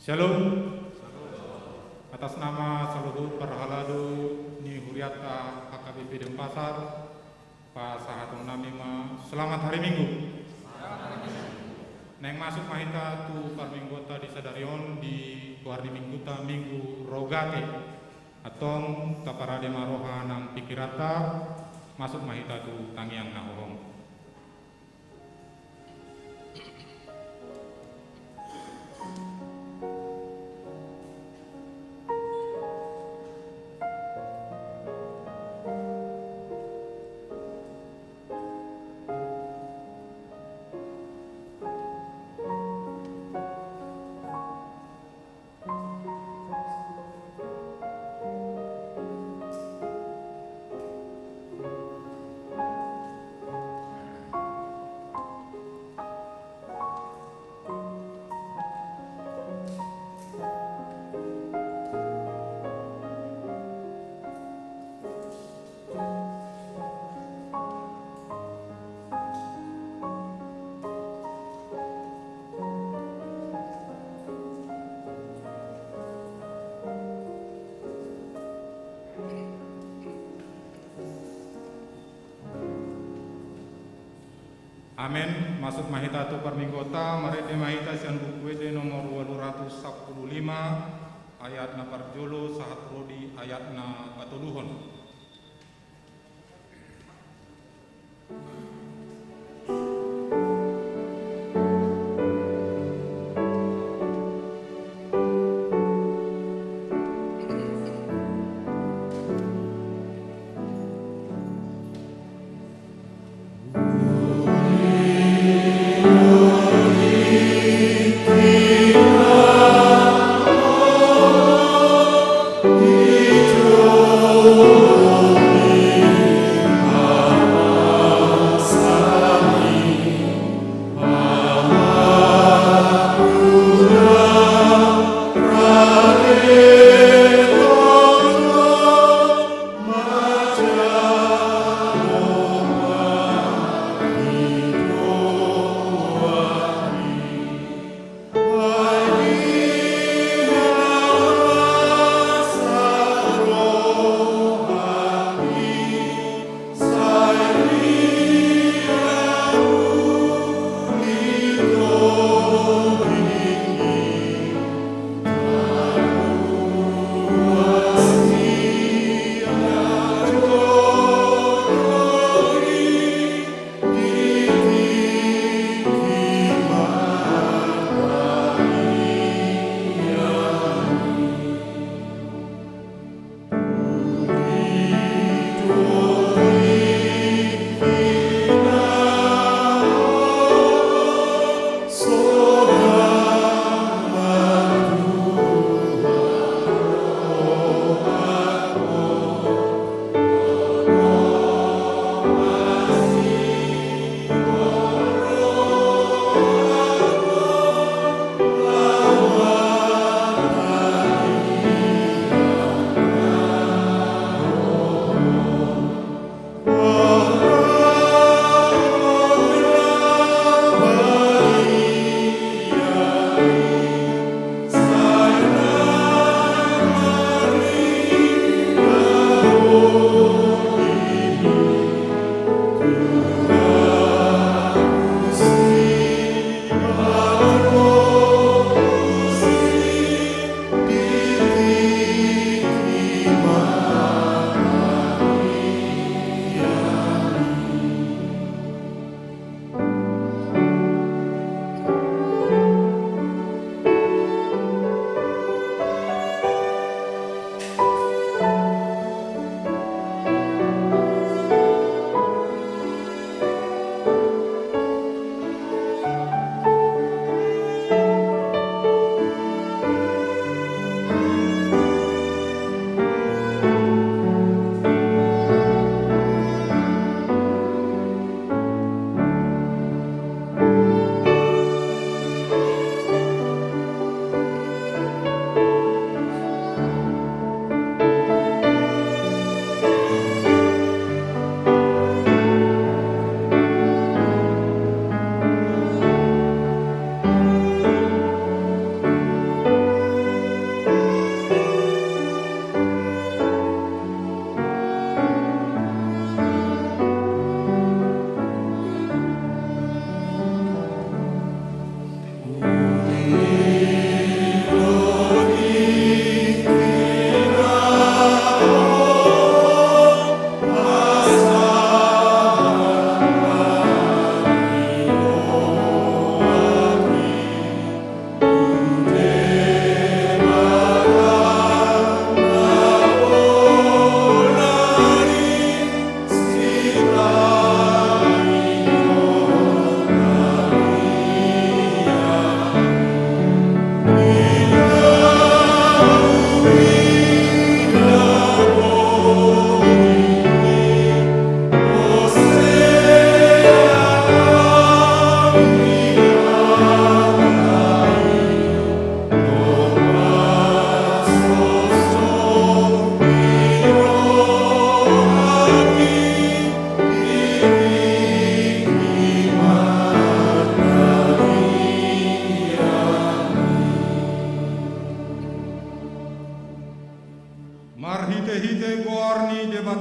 Shalom. Atas nama Saluhut Parhaladu Ni Huriata HKBP Denpasar, Pak Sahatong Namima, selamat hari Minggu. Neng masuk mahita tu parminggota di Sadarion di hari Minggu ta Minggu Rogate atong taparade maroha nang pikirata masuk mahita tu tangiang nahohong. Amin. Masuk mahita tu parminggota marete mahita sian buku ede nomor 215 ayat na parjolo sahat rodi ayat na patuluhon.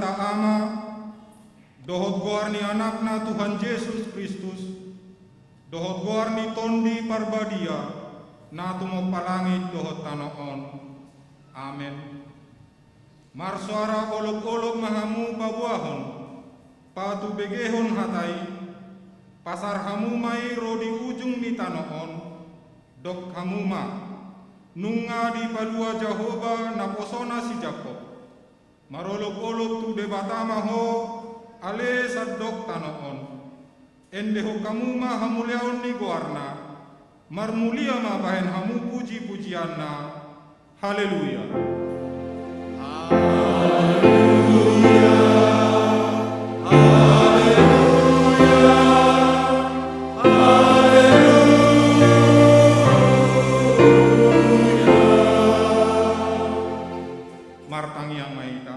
Bapa Ama, dohot goarni anakna Tuhan Yesus Kristus, dohot goarni tondi parbadia, na tumo palangit dohot tanoon. Amen. Marsuara olok-olok mahamu pabuahon, patu begehon hatai, pasar hamumai rodi ujung ni tanoon, dok hamuma, nunga di palua Jahoba na posona si Jakob, marolok-olok tu debatama ho, ale sadok tanoon, endeho kamuma hamuleon ni goarna, marmulia ma bahen hamu puji-pujianna, haleluya. Martangiang maita,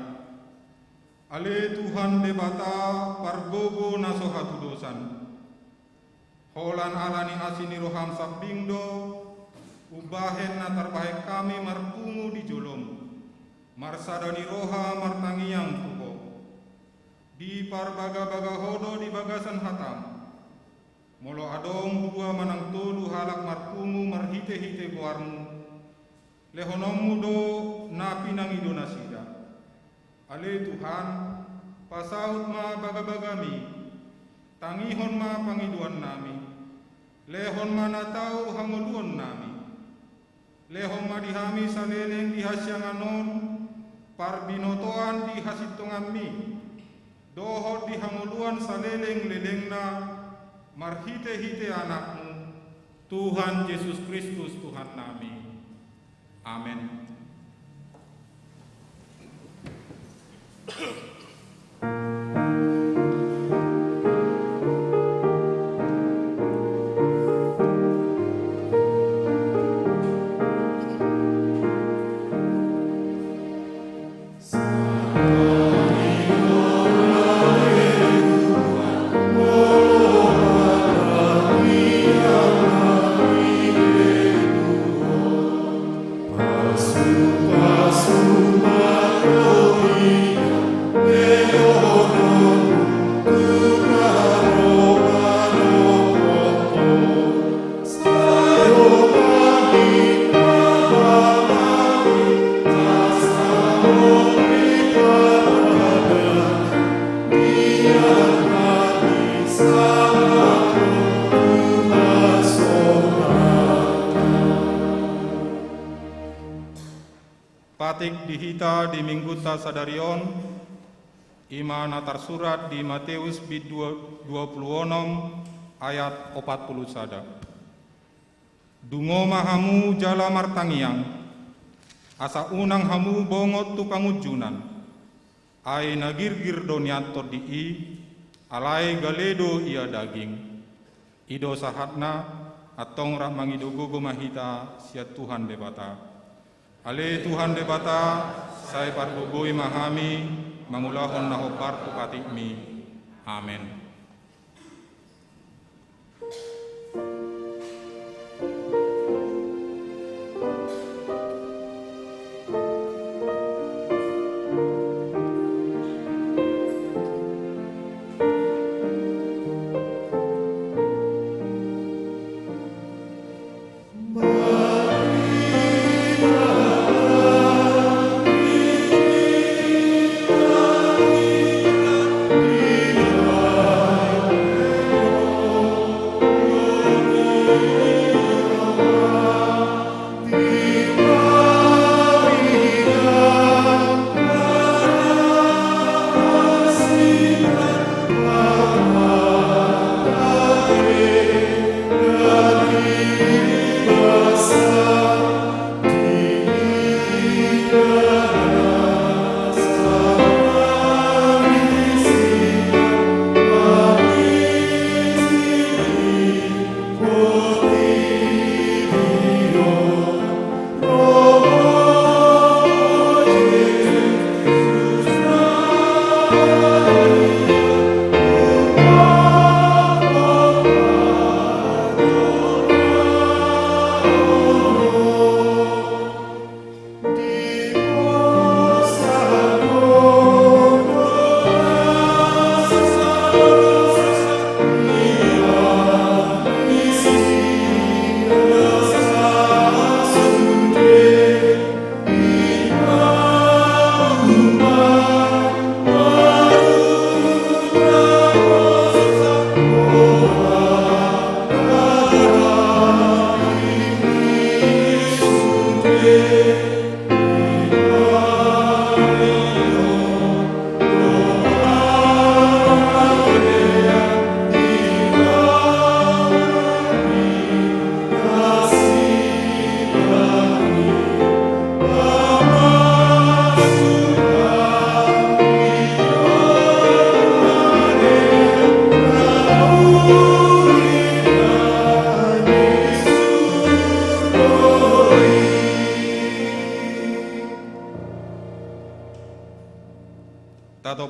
ale Tuhan debata pargogo naso hatu dosan, holan alani asini roham sabdingdo, ubahen na terbaik kami marpungu di jolom, marsadani roha martangiang tuho, di parbaga-baga hodo di bagasan hatam, molo adong dua manang tolu halak marpungu marhite-hite goarmu, lehonomu do na pinangido na sida. Ale Tuhan, pasaut ma bagabagami, tangihon ma pangiduan nami, lehon ma natau hanguluan nami, lehon ma dihami saleleng dihasyanganon, parbinotoan dihasitongami, dohot dihanguluan saleleng lelengna, marhite-hite anakmu, Tuhan Yesus Kristus Tuhan nami. Amin. Patik dihita di Mingguta Sadarion, imana tersurat di Matius bid 26 ayat 40 sada. Dungo mahamu jala martangiang, asa unang hamu bongot tu pangujunan, ai nagirgir doniator di i, alai galedo ia daging, ido sahatna atong rahmangido gogo mahita sia Tuhan debata. Ale Tuhan debata, saya pargogoi mahami, mangulahon nahopar tukatikmi. Amen.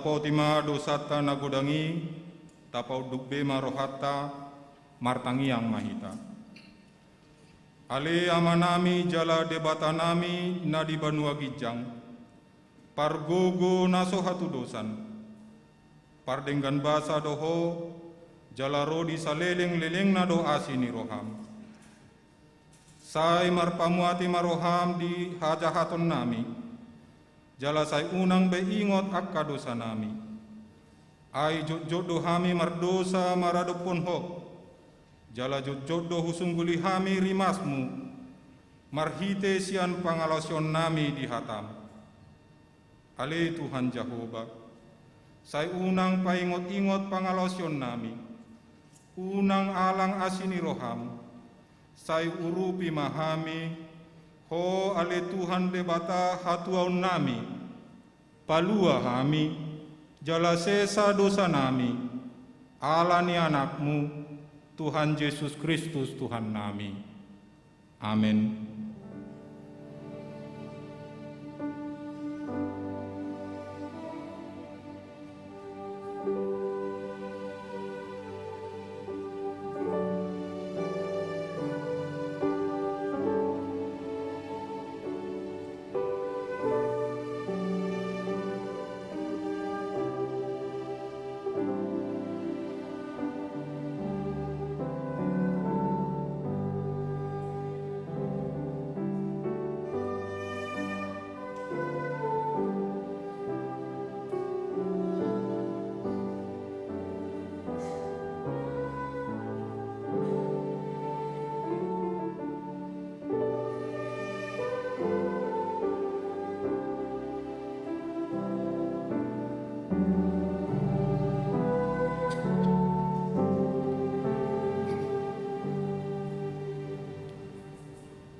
tapau tima dosata nagodangi, tapau dukbe marohata, martangiang mahita. Ale amanami jala debatanami nadi banua gijang, pargogo naso hatu dosan, pardenggan basa doho, jala rodi saleleng-leleng na do asini roham. Sai marpamuati maroham di hajahaton nami, jala sai unang beingot akka dosa nami. Ai jod-jodo hami mardosa maradopon hok, jala jod-jodo husungguli hami rimasmu, marhite sian pangalasion nami di hatam. Ale Tuhan Jehovah, sai unang paingot-ingot pangalasion nami, unang alang asini roham, sai urupi mahami, ho ale Tuhan debata hatuaun nami, palua hami, jala sesa dosa nami, alani anakmu, Tuhan Yesus Kristus Tuhan nami. Amin.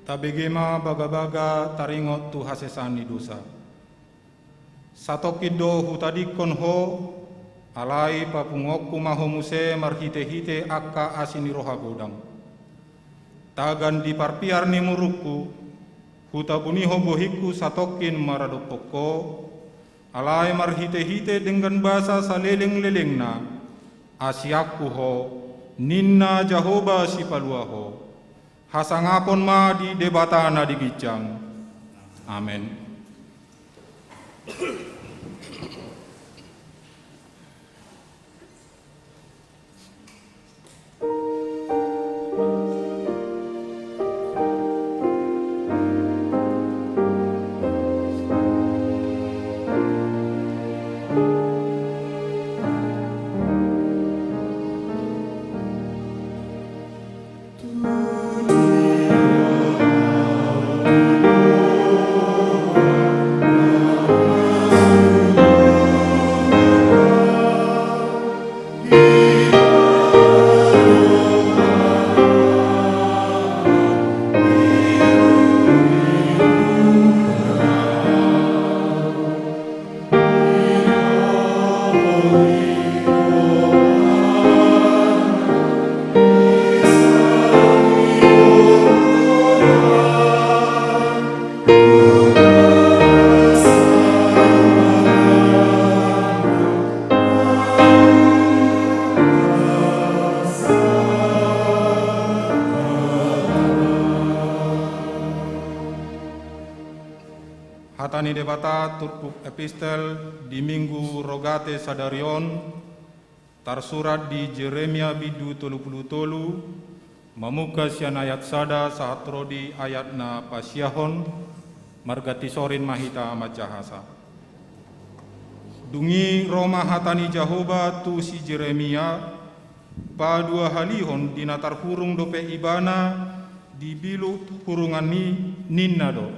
Tabegema baga-baga taringot tu hasesani dosa. Satokido hutadikon ho, alai papungokku mahomuse marhite-hite akka asini roha godang. Tagan diparpiar ni murukku, hutabuniho bohiku satokin maradopoko, alai marhite-hite dengan bahasa saleleng-lelengna, asiakku ho, ninna Jehovah si paluaho. Hasangapon ma di debatana di gijang. Amin. Hatani debata turpuk epistel di Minggu Rogate Sadarion tarsurat di Jeremia bidu 30 mamuka sian ayat sada saat rodi ayat na pasiahon margati sorin mahita majahasa. Dungi Roma hatani Jehovah tu si Jeremia pa dua halihon dinatar hurung dope ibana di bilu hurungan ni ninna do.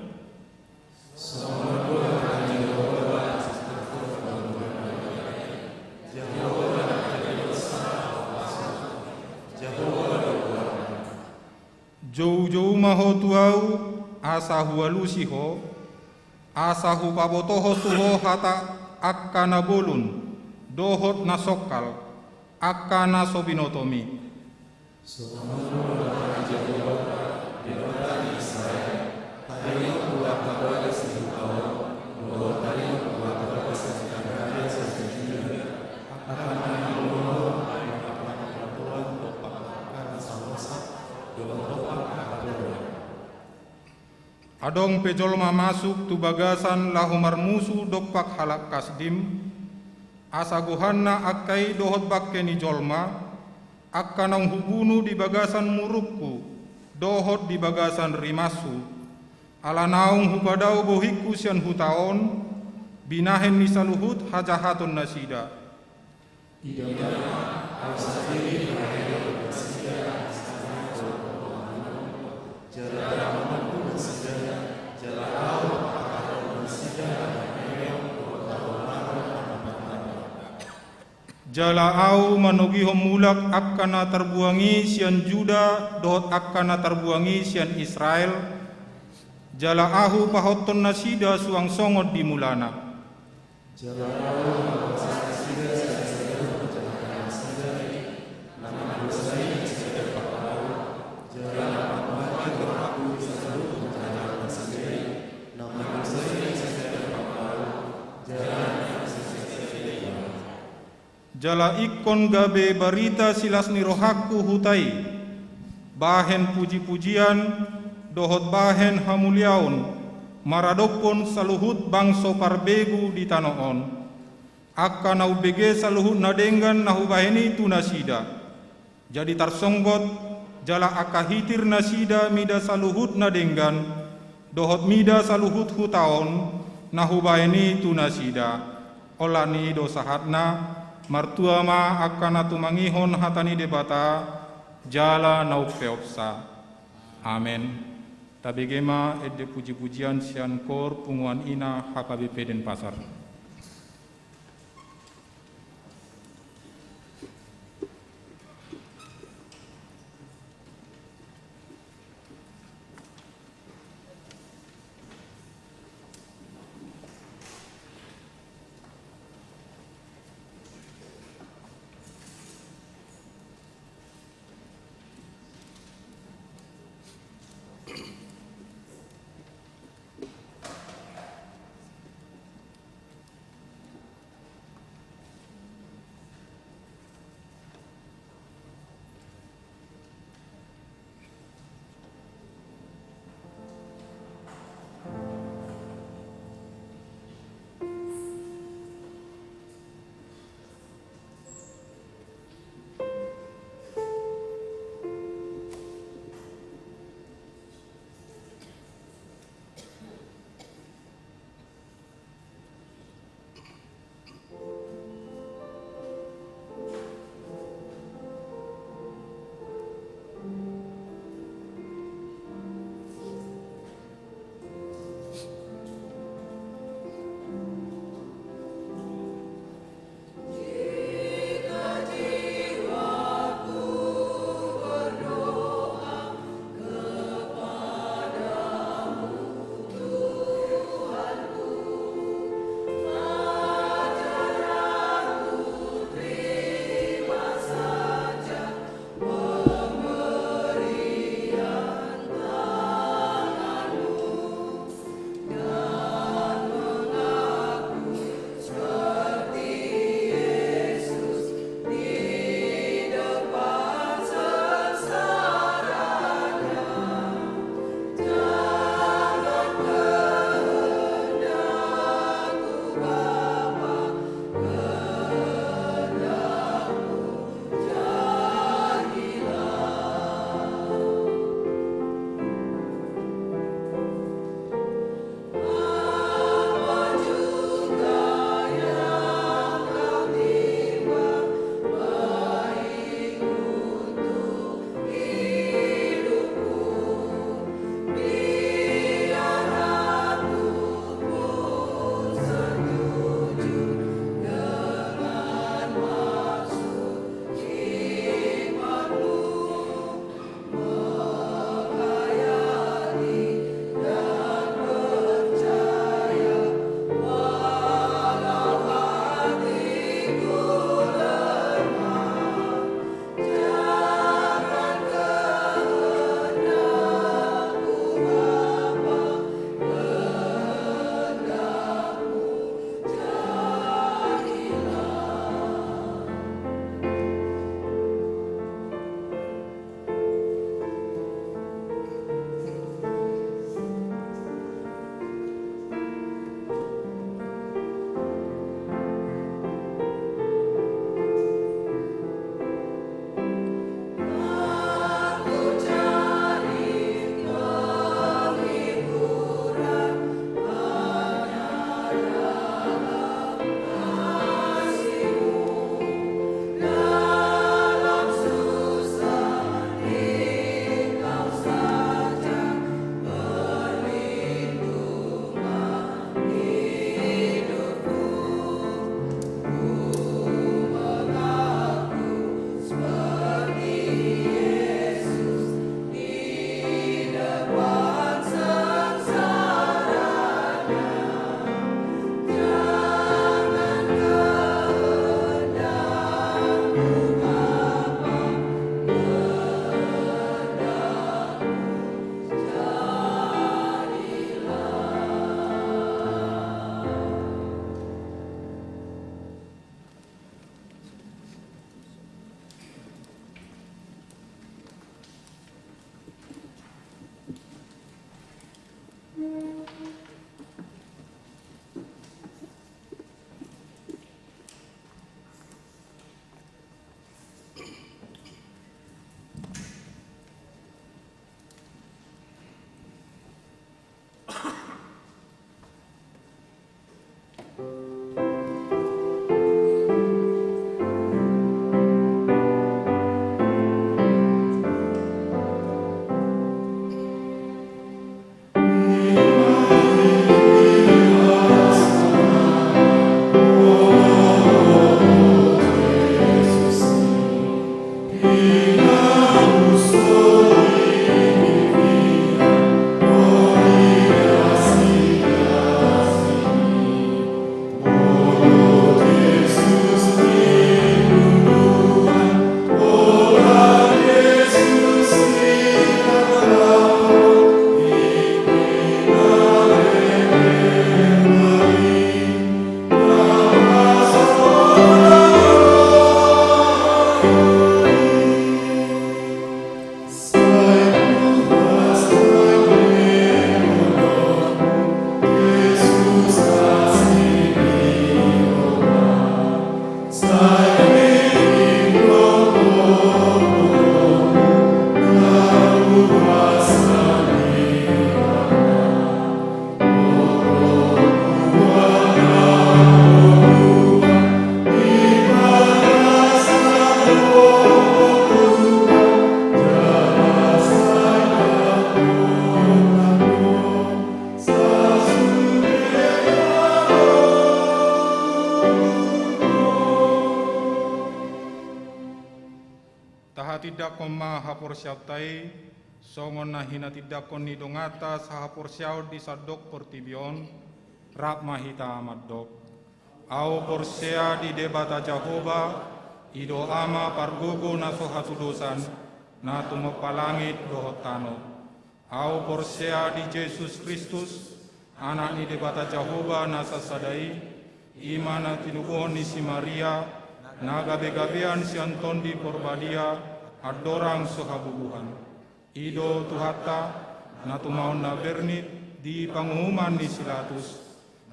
Jauh-jauh maho tuau asahu alusiho asahu pabotoho tuho hata akkana bolun dohot nasokal akkana sobinotomi. Adong pejolma masuk tu bagasan lahumar musu dokpak halak kasdim, asa gohanna akai dohot bakke ni jolma, akkanang hubunu di bagasan murukku, dohot di bagasan rimasu, ala naung hubadau bohiku sian hutaon, binahen ni saluhut hajahatun nasida. Jala au manogihom mulak akkana terbuangi sian Juda dohot akkana terbuangi sian Israel. Jala ahu pahoton nasida suang songot di mulana. Jala ikon gabe barita silas ni rohaku hutai, bahen puji-pujian dohot bahen hamuliaun, maradopon saluhut bangso parbegu di tanoon, akka nau bege saluhut nadenggan nahu baheni tu nasida, jadi tarsonggot jala akka hitir nasida mida saluhut nadenggan, dohot mida saluhut hutaon nahu baheni tu nasida, olani dosahatna, martua ma akkana tumangihon hatani debata jala nau peopsa. Amen. Tabegema edde puji-pujian sian kor punguan ina HKBP Denpasar. koma hapor siau tai, songon na hina tidakon ni dongata sa hapor siau di sadok portibion, rap mahita amadok. Au porsea di debata Jehova, ido ama pargogo na sohatu dosan, na tumepalangit dohotano. Au porsea di Yesus Kristus, anak ni debata Jehova na sasadai, imana tinubuhon ni si Maria, na gabe-gabean si Anton di Porbadia, adorang sohabubuhan. Ido tuhata, na tumaon na bernit, di pangumuman ni Silatus,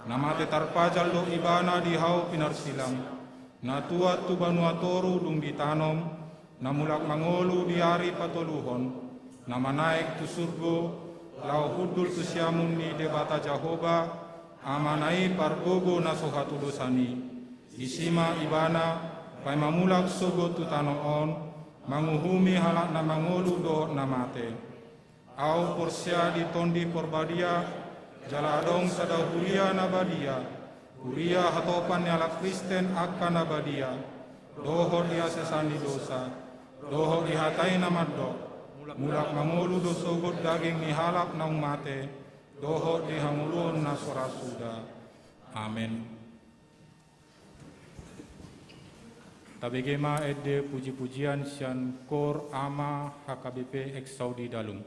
na mate tarpajal do ibana di hau pinarsilang, na tuat tu banuatoru dung ditanom, na mulak mangolu di hari patoluhon, na manaik tu surgo, lau hudul tu siamun ni debata Jehova, amanai pargogo na sohatu dosani, isima ibana, pai mamulak sogo tu tanoon, manguhumi halak na mangolu do na mate. Au porsia di tondi Porbadia, jaladong sada huria na badia, huria hatopan nyala Kristen akan na badia, doho dia sesani dosa, doho dihatai na madok, mulak mangolu do sogot daging ni halak na mate, doho dihamulun na sorasuda. Amin. Tabegema ede puji-pujian sian kor ama HKBP ex Saudi Dalung.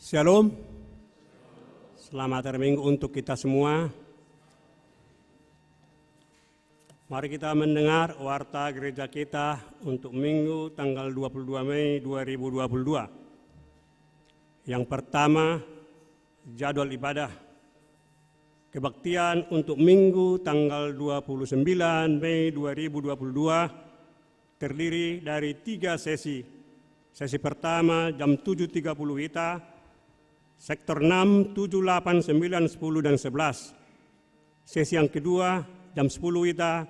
Shalom. Selamat hari Minggu untuk kita semua. Mari kita mendengar warta gereja kita untuk Minggu tanggal 22 Mei 2022. Yang pertama, jadwal ibadah. Kebaktian untuk Minggu tanggal 29 Mei 2022 terdiri dari 3 sesi. Sesi pertama jam 7.30 WITA, sektor 6, 7, 8, 9, 10, dan 11. Sesi yang kedua jam 10 WITA,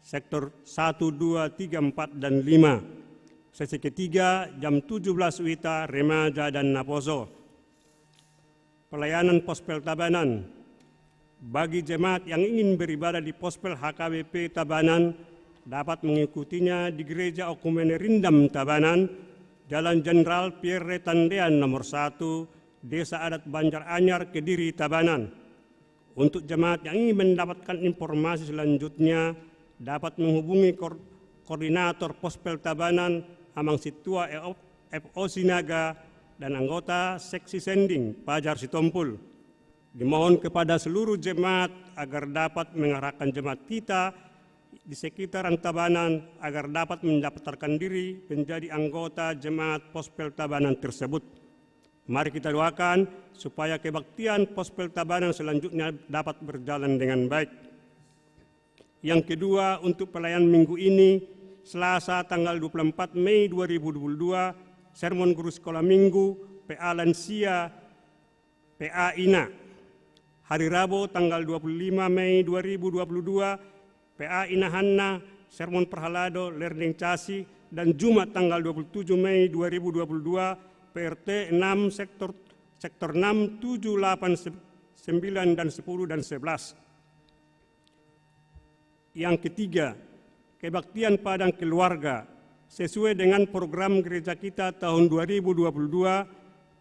sektor 1, 2, 3, 4, dan 5. Sesi ketiga jam 17 WITA, remaja dan naposo. Pelayanan Pospel Tabanan. Bagi jemaat yang ingin beribadah di Pospel HKBP Tabanan dapat mengikutinya di Gereja Okumene Rindam Tabanan, Jalan Jenderal Pierre Tandean nomor 1, Desa Adat Banjar Anyar, Kediri, Tabanan. Untuk jemaat yang ingin mendapatkan informasi selanjutnya dapat menghubungi koordinator Pospel Tabanan, Amang Situa FO Sinaga, dan anggota Seksi Sending Pajar Sitompul. Dimohon kepada seluruh jemaat agar dapat mengarahkan jemaat kita di sekitaran Tabanan agar dapat mendaftarkan diri menjadi anggota jemaat Pospel Tabanan tersebut. Mari kita doakan supaya kebaktian Pospel Tabanan selanjutnya dapat berjalan dengan baik. Yang kedua, untuk pelayanan minggu ini, Selasa tanggal 24 Mei 2022, sermon guru sekolah minggu, PA Lansia, PA Ina. Hari Rabu tanggal 25 Mei 2022, PA Ina Hanna, sermon perhalado, learning chasi, dan Jumat tanggal 27 Mei 2022, PRT 6, sektor 6, 7, 8, 9, dan 10, dan 11. Yang ketiga, kebaktian padang keluarga sesuai dengan program gereja kita tahun 2022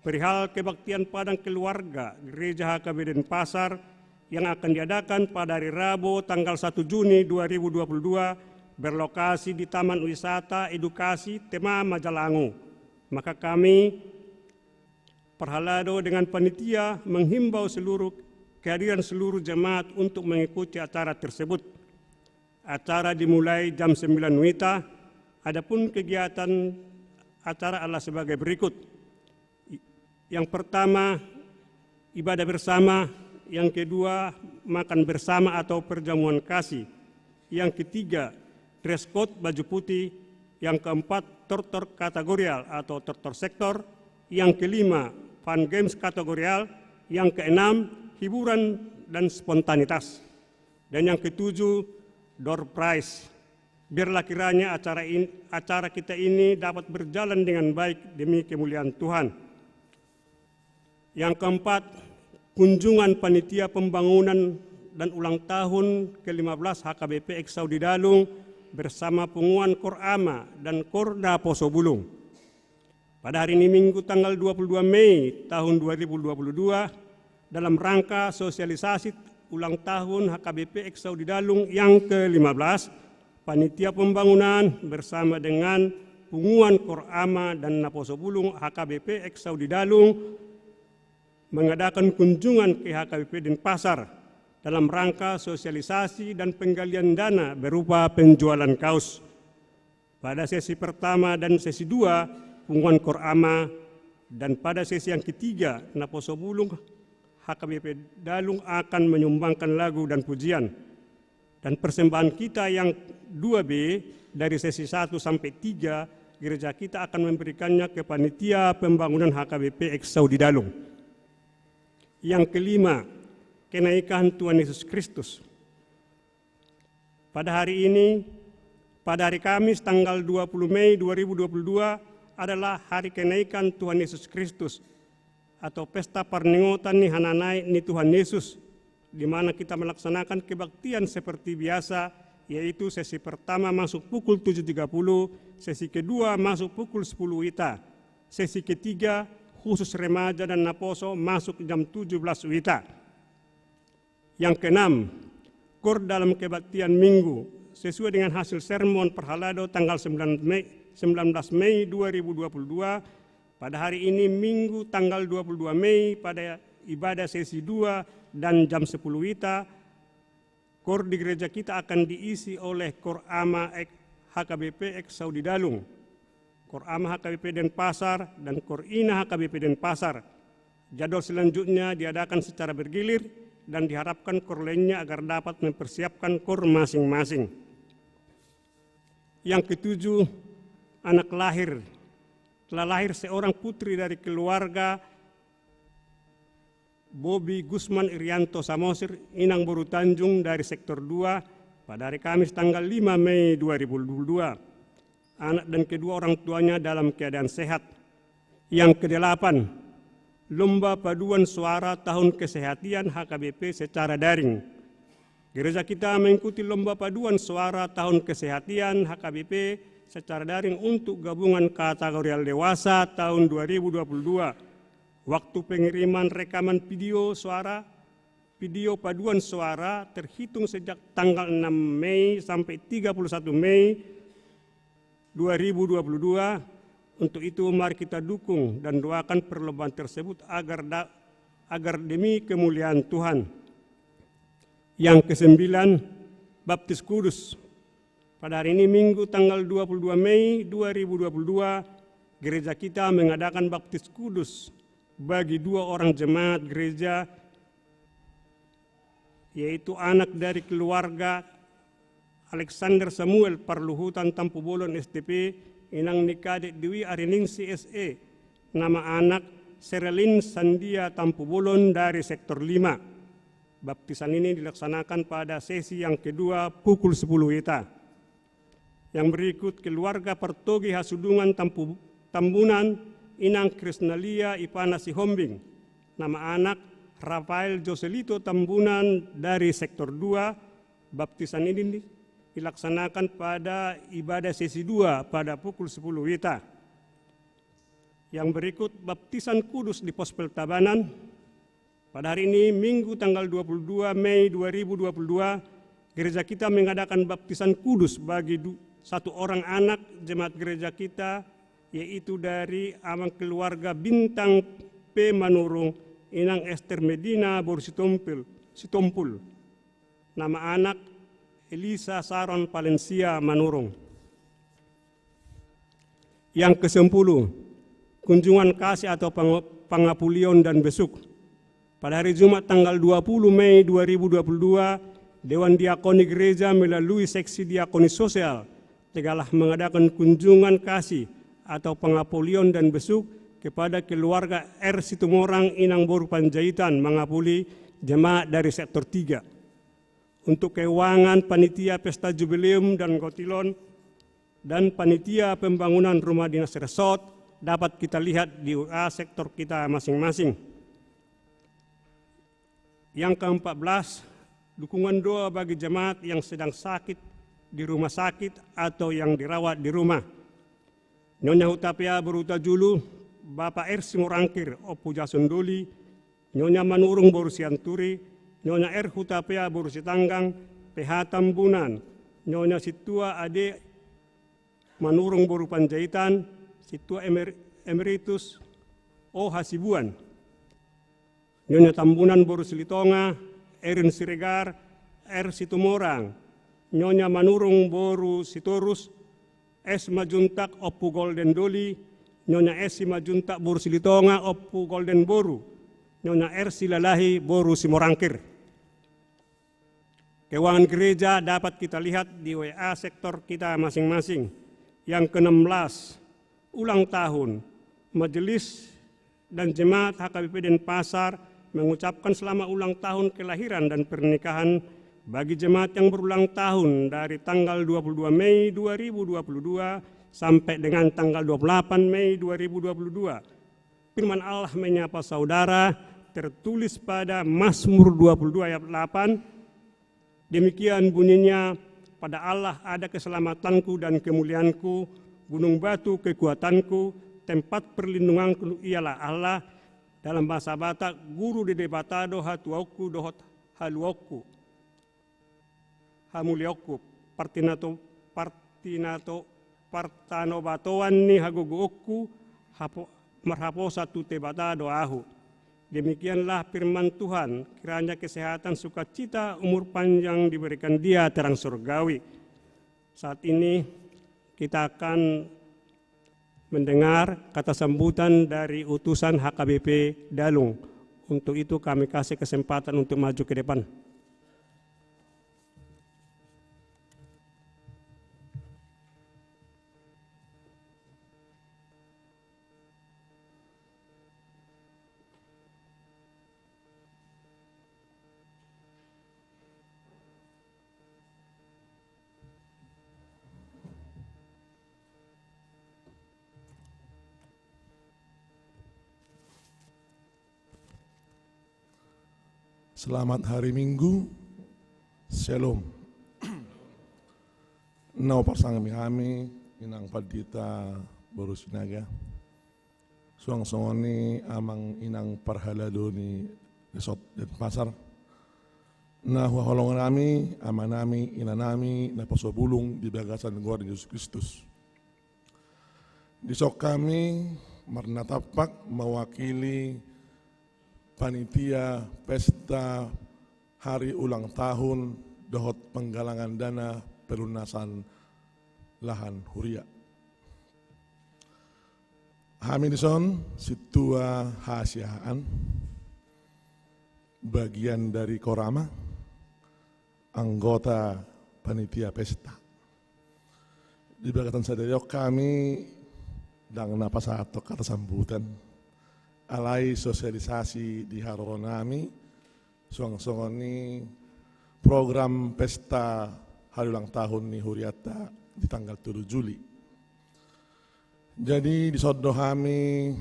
perihal kebaktian padang keluarga Gereja HKB Denpasar yang akan diadakan pada hari Rabu tanggal 1 Juni 2022 berlokasi di Taman Wisata Edukasi Tema Majalangu. Maka kami Perhalado dengan panitia menghimbau kehadiran seluruh jemaat untuk mengikuti acara tersebut. Acara dimulai jam 9 WITA, adapun kegiatan acara adalah sebagai berikut. Yang pertama, ibadah bersama. Yang kedua, makan bersama atau perjamuan kasih. Yang ketiga, dress code baju putih. Yang keempat, tortor kategorial atau tortor sektor. Yang kelima, fun games kategorial. Yang keenam, hiburan dan spontanitas. Dan yang ketujuh, door prize. Biarlah kiranya acara kita ini dapat berjalan dengan baik demi kemuliaan Tuhan. Yang keempat, kunjungan panitia pembangunan dan ulang tahun ke-15 HKBP Eksaudi Dalung bersama Punguan Korama dan Korda Posobulung. Pada hari ini Minggu tanggal 22 Mei tahun 2022 dalam rangka sosialisasi ulang tahun HKBP Eksaudi Dalung yang ke-15, panitia pembangunan bersama dengan Punguan Korama dan Naposobulung HKBP Eksaudi Dalung mengadakan kunjungan ke HKBP Denpasar dalam rangka sosialisasi dan penggalian dana berupa penjualan kaos. Pada sesi pertama dan sesi 2, Punguan Korama, dan pada sesi yang ketiga, Naposobulung HKBP Dalung akan menyumbangkan lagu dan pujian. Dan persembahan kita yang 2B dari sesi 1 sampai 3, gereja kita akan memberikannya ke panitia pembangunan HKBP Eksaudi Dalung. Yang kelima, kenaikan Tuhan Yesus Kristus. Pada hari ini, pada hari Kamis tanggal 20 Mei 2022 adalah hari kenaikan Tuhan Yesus Kristus atau pesta parningotan ni Hananai ni Tuhan Yesus, di mana kita melaksanakan kebaktian seperti biasa, yaitu sesi pertama masuk pukul 7.30, sesi kedua masuk pukul 10 WITA, sesi ketiga khusus remaja dan naposo masuk jam 17 WITA. Yang keenam, kor dalam kebaktian minggu sesuai dengan hasil sermon perhalado tanggal 19 Mei 2022 pada hari ini Minggu tanggal 22 Mei pada ibadah sesi 2 dan jam 10 WITA, KOR di gereja kita akan diisi oleh KOR AMA HKBP Ek Saudi Dalung, KOR AMA HKBP Denpasar, dan KOR INA HKBP Denpasar. Jadwal selanjutnya diadakan secara bergilir dan diharapkan KOR lainnya agar dapat mempersiapkan KOR masing-masing. Yang ketujuh, anak lahir. Telah lahir seorang putri dari keluarga Bobi Gusman Irianto Samosir, Inang Boru Tanjung dari Sektor 2 pada hari Kamis tanggal 5 Mei 2022. Anak dan kedua orang tuanya dalam keadaan sehat. Yang kedelapan, Lomba Paduan Suara Tahun Kesehatian HKBP secara daring. Gereja kita mengikuti Lomba Paduan Suara Tahun Kesehatian HKBP secara daring untuk gabungan kategori dewasa tahun 2022. Waktu pengiriman rekaman video paduan suara terhitung sejak tanggal 6 Mei sampai 31 Mei 2022. Untuk itu mari kita dukung dan doakan perlombaan tersebut agar demi kemuliaan Tuhan. Yang kesembilan, Baptis Kudus. Pada hari ini Minggu tanggal 22 Mei 2022, gereja kita mengadakan Baptis Kudus bagi 2 orang jemaat gereja, yaitu anak dari keluarga Alexander Samuel Parluhutan Tampu Bolon SDP, Inang Nikade Dewi Ariningsi SE, nama anak Serelin Sandia Tampu Bolon dari Sektor 5. Baptisan ini dilaksanakan pada sesi yang kedua pukul 10 WITA. Yang berikut, keluarga Pertogi Hasudungan Tambunan, Inang Krisnalia Ipana Sihombing, nama anak Rafael Joselito Tambunan dari Sektor 2. Baptisan ini dilaksanakan pada ibadah sesi 2 pada pukul 10 WITA. Yang berikut, baptisan kudus di Pospel Tabanan. Pada hari ini Minggu tanggal 22 Mei 2022, gereja kita mengadakan baptisan kudus bagi 1 orang anak jemaat gereja kita, yaitu dari amang keluarga Bintang P. Manurung, Inang Esther Medina Sitompul. Nama anak Elisa Saron Valencia Manurung. Yang ke-10, kunjungan kasih atau pangapulion dan besuk. Pada hari Jumat tanggal 20 Mei 2022, Dewan Diakoni Gereja melalui seksi diakoni sosial telah mengadakan kunjungan kasih atau pengapulion dan besuk kepada keluarga R. Situmorang Inang Boru Panjaitan mengapuli jemaat dari Sektor 3. Untuk keuangan panitia pesta jubileum dan gotilon dan panitia pembangunan rumah dinas resort dapat kita lihat di UA sektor kita masing-masing. Yang ke-14, dukungan doa bagi jemaat yang sedang sakit di rumah sakit atau yang dirawat di rumah. Nyonya Hutapea Beruta Julu, Bapak Ersi Morangkir Opu Jasundoli, Nyonya Manurung Boru Sianturi, Nyonya R. Hutapea Boru Sitanggang, PH Tambunan, Nyonya Situa Ade Manurung Boru Panjaitan, Situa Emeritus O. Hasibuan, Nyonya Tambunan Boru Silitonga, Erin Siregar, R. Situmorang, Nyonya Manurung Boru Sitorus, S. Majuntak Opu Golden Doli, Nyonya S. Majuntak Boru Silitonga Opu Golden Boru, Nyonya R. Silalahi Boru Simorangkir. Keuangan gereja dapat kita lihat di WA sektor kita masing-masing. Yang ke-16, ulang tahun. Majelis dan Jemaat HKBP Denpasar mengucapkan selamat ulang tahun kelahiran dan pernikahan bagi jemaat yang berulang tahun dari tanggal 22 Mei 2022 sampai dengan tanggal 28 Mei 2022. Firman Allah menyapa saudara tertulis pada Mazmur 22 ayat 8. Demikian bunyinya, pada Allah ada keselamatanku dan kemuliaanku, gunung batu kekuatanku, tempat perlindunganku ialah Allah. Dalam bahasa Batak, guru de debatado hatuoku dohot haluoku, hamulioku, partano batoan ni hagogoku, marhapo satu tebata doahu. Demikianlah firman Tuhan, kiranya kesehatan, sukacita, umur panjang diberikan dia terang surgawi. Saat ini kita akan mendengar kata sambutan dari utusan HKBP Dalung. Untuk itu kami kasih kesempatan untuk maju ke depan. Selamat hari Minggu, Shalom. Nau pasang kami inang padita baru sinaga. Suang-songoni amang inang parhalado ni resort dan pasar. Na huaholongan nami, ama nami, ina nami, na pasobulong di bagasan Guardia Yesus Kristus. Di sok kami marnatapak mewakili panitia pesta hari ulang tahun dohot penggalangan dana pelunasan lahan huria. Hamilson situa hasiaan bagian dari Korama, anggota panitia pesta. Di belakang sadaya kami dang napasato kata sambutan alai sosialisasi di Haronami, suang-songoni program pesta hari ulang tahun ni Huriata di tanggal 7 Juli. Jadi di Sodohami,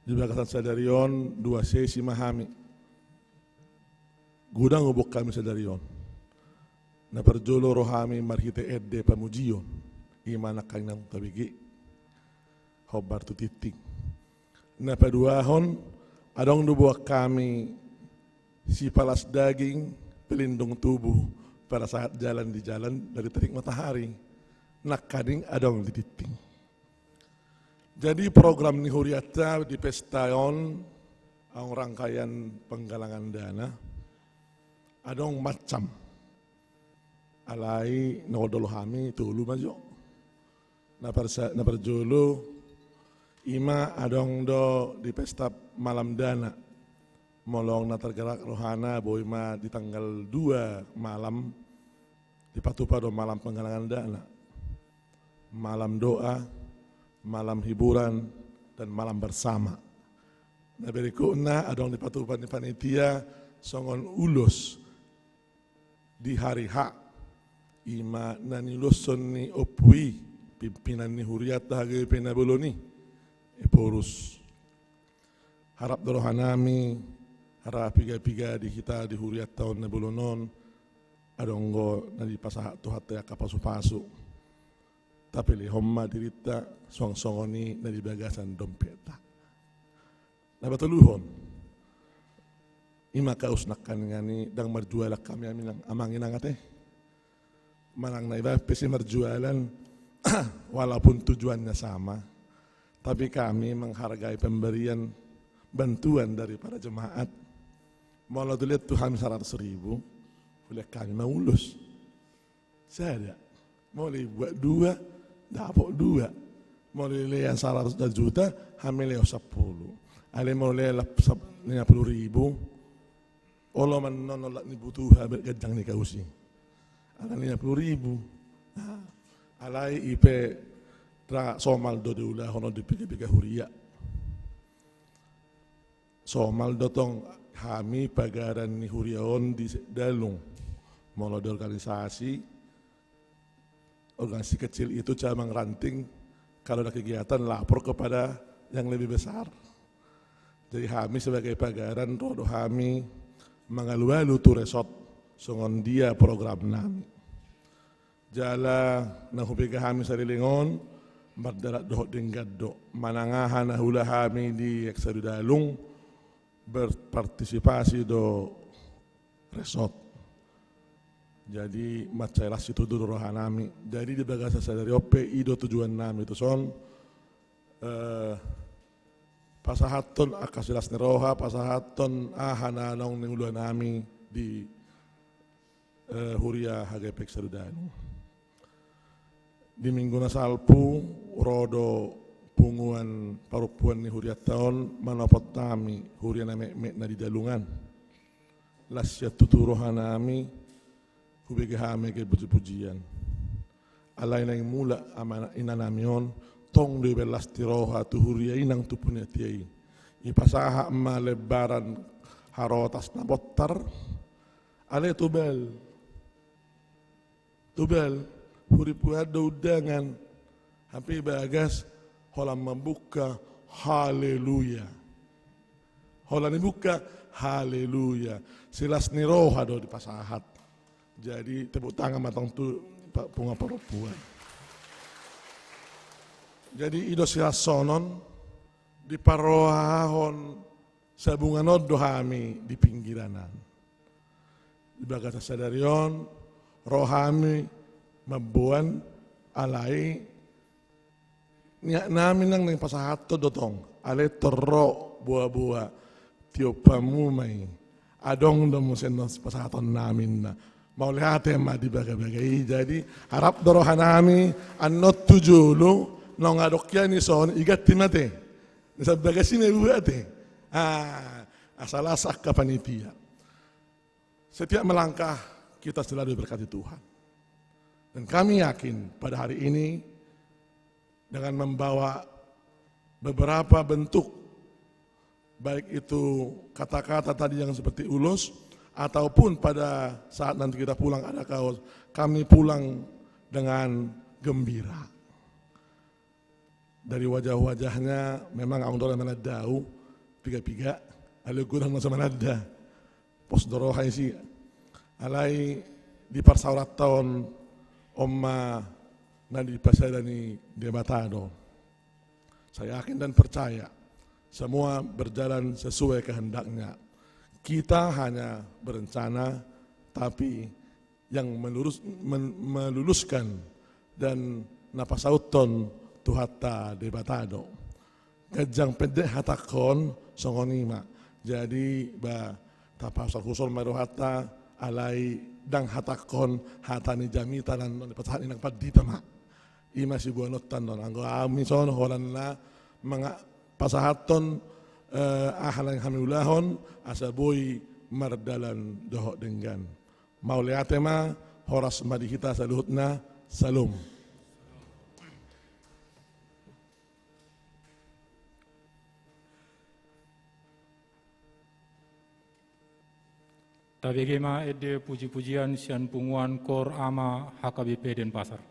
di belakang Sadarion, 2 sesi mahami. Gudang ubuk kami Sadarion. Na perjolo rohami marhite edde pamujion, imana kanang tabigi, hobar tu titik. Na paduahon, adong dubuak kami si palas daging, pelindung tubuh pada saat jalan di jalan dari terik matahari. Nakading adong di titing. Jadi program ni Huriata di Pestayon, ang rangkaian penggalangan dana, adong macam. Alai nodolo kami tulu majo. Na perjolo, ima adong do di pesta malam dana molong na tergerak rohana boima di tanggal 2 malam di Patupado malam penggalangan dana, malam doa, malam hiburan dan malam bersama. Na berikutnya adong di Patupan di panitia songon ulus di hari H ima naniluson ni opui pimpinan ni Huriata hage penabuloni Eporus. Harap dorohanami, harap piga-piga di kita di Huriat tahun na bulunon, adonggo na di pasahat to hataya kapasu-pasu. Tapi lihomma dirita song-songoni na di bagasan dompeta. Nabatuluhon, ima kausnakan ngani dang marjualak kami aminang amangin angate. Manang na iba pesi marjualan walaupun tujuannya sama. Tapi kami menghargai pemberian bantuan dari para jemaat. Malah dilihat Tuhan 100.000, boleh kami maulus. Saya boleh buat 2, dapat 2. Boleh lihat 100 juta, hamil 10. Ale boleh 50.000. Allah menolak ni butuh habis gajang ni kausi. Ala 50.000. Alai IP tra somal do deula hono di piga-piga huria. Somal dotong kami pagaran ni huriaon di Dalung. Molo di organisasi kecil itu cabang ranting, kalau ada kegiatan lapor kepada yang lebih besar. Jadi kami sebagai pagaran rodo kami mengalu-alu tu resort songon dia program nami. Jala nahubiga kami sarilingon berdarat dohot denggaddo manangahan hula kami di Eksadu Dalung berpartisipasi do resort. Jadi macailas itu do rohanami. Jadi di bagasa sadari OPI do tujuan nami itu son pasahaton akasilas ni roha, pasahaton hananong ning uluan nami di Huria Hagepek Sarudanu. Di minggu na salpu, rodo punguan parupuan ni Huria taon, manopot nami Huria na mek na di dalungan. Lasya tuturohan nami, hubigahame ke puji-pujian. Alay na yung mula ama inanamion, tong 12 tiroha tu Huria inang tupunya tiay. Ipasaha malebaran harotas na botar, ale tubel, huri puada udangan, hampir bagas, holam membuka, haleluya. Holam membuka, haleluya. Silas niroha do di pasahat. Jadi tepuk tangan matang tu punga perempuan. Jadi ido siasonon di parohahon sabungan dohami di pinggiranan. Di bagata sadarion rohami mabuan alai niak namin nang ning pasahat to dotong ale terro buah-buah tiopamu mai adong do musenos pasahaton namin na mau lihat ma di bagai-bagai. Jadi harap dorohanami annot tujulu nong adokya ni son igat timate sa bagasine buate asalasak ka panitia. Setiap melangkah kita selalu diberkati Tuhan. Dan kami yakin pada hari ini dengan membawa beberapa bentuk, baik itu kata-kata tadi yang seperti ulus, ataupun pada saat nanti kita pulang ada kaos, kami pulang dengan gembira. Dari wajah-wajahnya memang ang dola manadau, piga-piga, alay kurang masa manada, pos dorohay si, alay di parsaurat tahun Oma na di pasada ni Debatado. Saya yakin dan percaya semua berjalan sesuai kehendaknya. Kita hanya berencana, tapi yang meluluskan dan napasauton tuhata Debatado. Kajang pendek hatakon songonima. Jadi tapasal kusol maruhata alai dang hatakon hatani jamitanan non patahan inang padita ma ima si buanot tanon anggo ami son holan na mga pasahaton ahalang hamulahon asaboy mardalan doho denggan mauliate ma horas madihita saluhutna salum. Tabegema ede puji-pujian sian punguan kor ama HKBP Denpasar.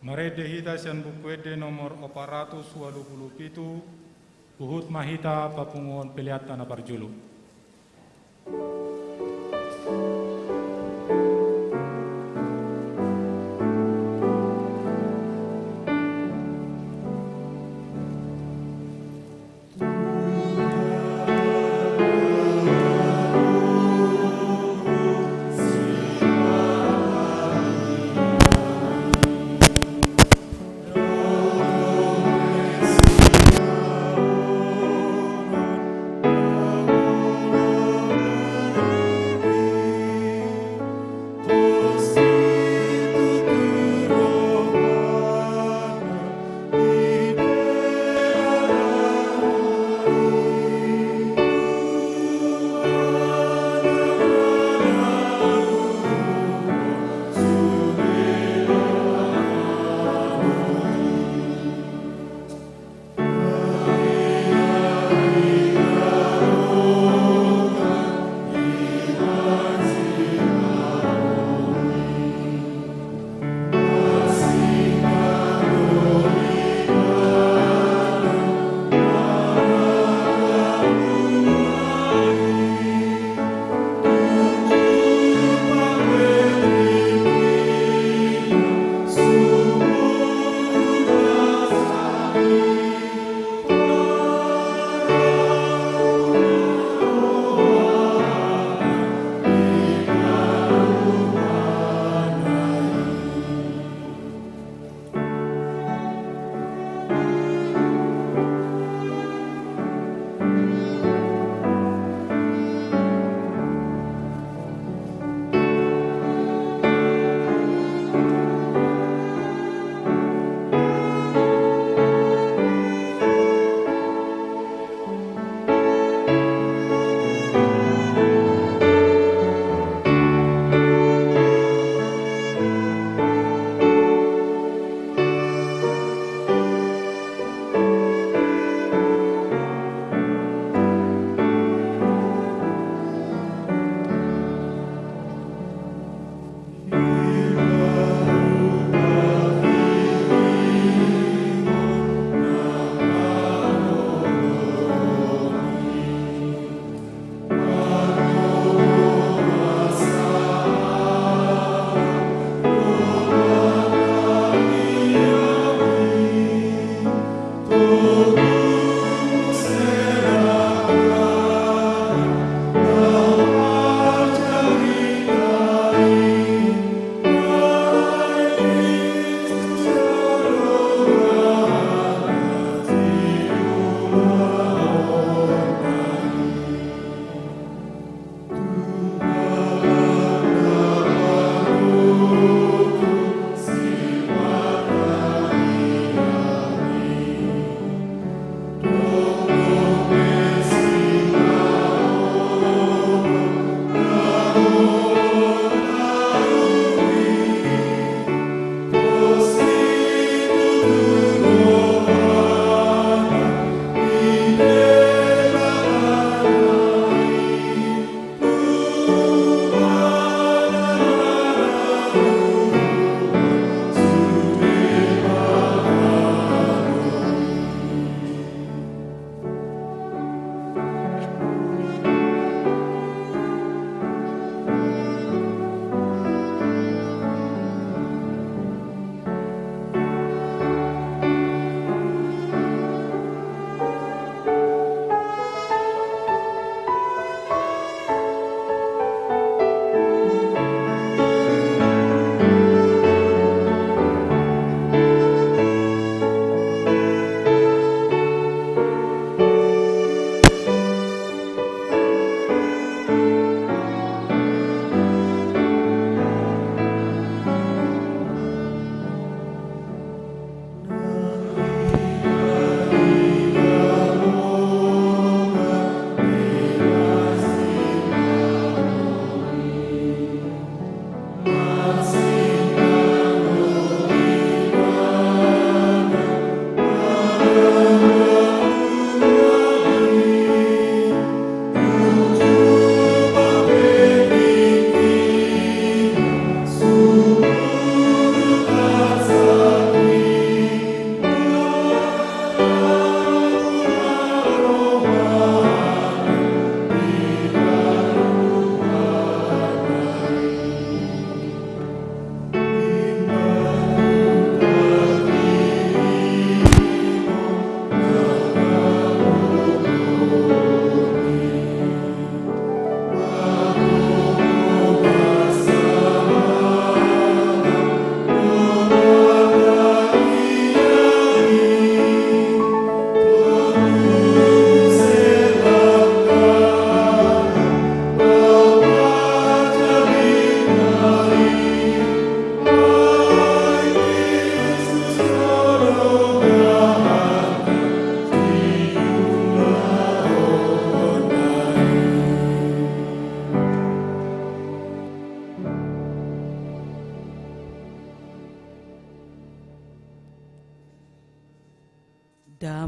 Marede hita sian bukuede nomor 427 Uhut mahita papungon peliata na parjulu.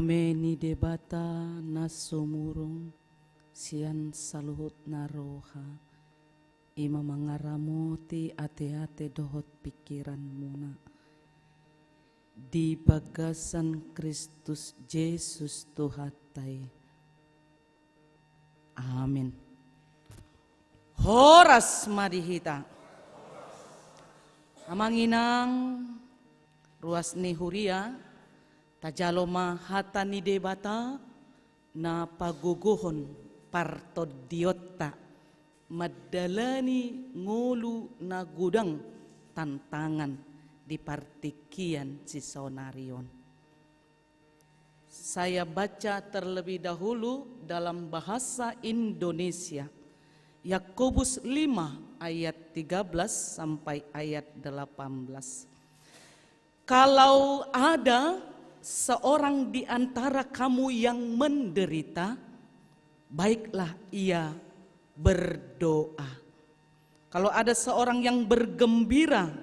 Ame ni debata na sumurong sian saluhut na roha. Ima mangaramuti ate-ate dohot pikiran muna. Di bagasan Kristus Yesus Tuhatai. Amin. Horas madihita. Amanginang ruas ni huria tajaloma hata ni debata na paguguhon partodiota madalani ngulu na gudang tantangan di partikian si Sonarion. Saya baca terlebih dahulu dalam bahasa Indonesia. Yakobus 5 ayat 13 sampai ayat 18. Kalau ada seorang di antara kamu yang menderita, baiklah ia berdoa. Kalau ada seorang yang bergembira,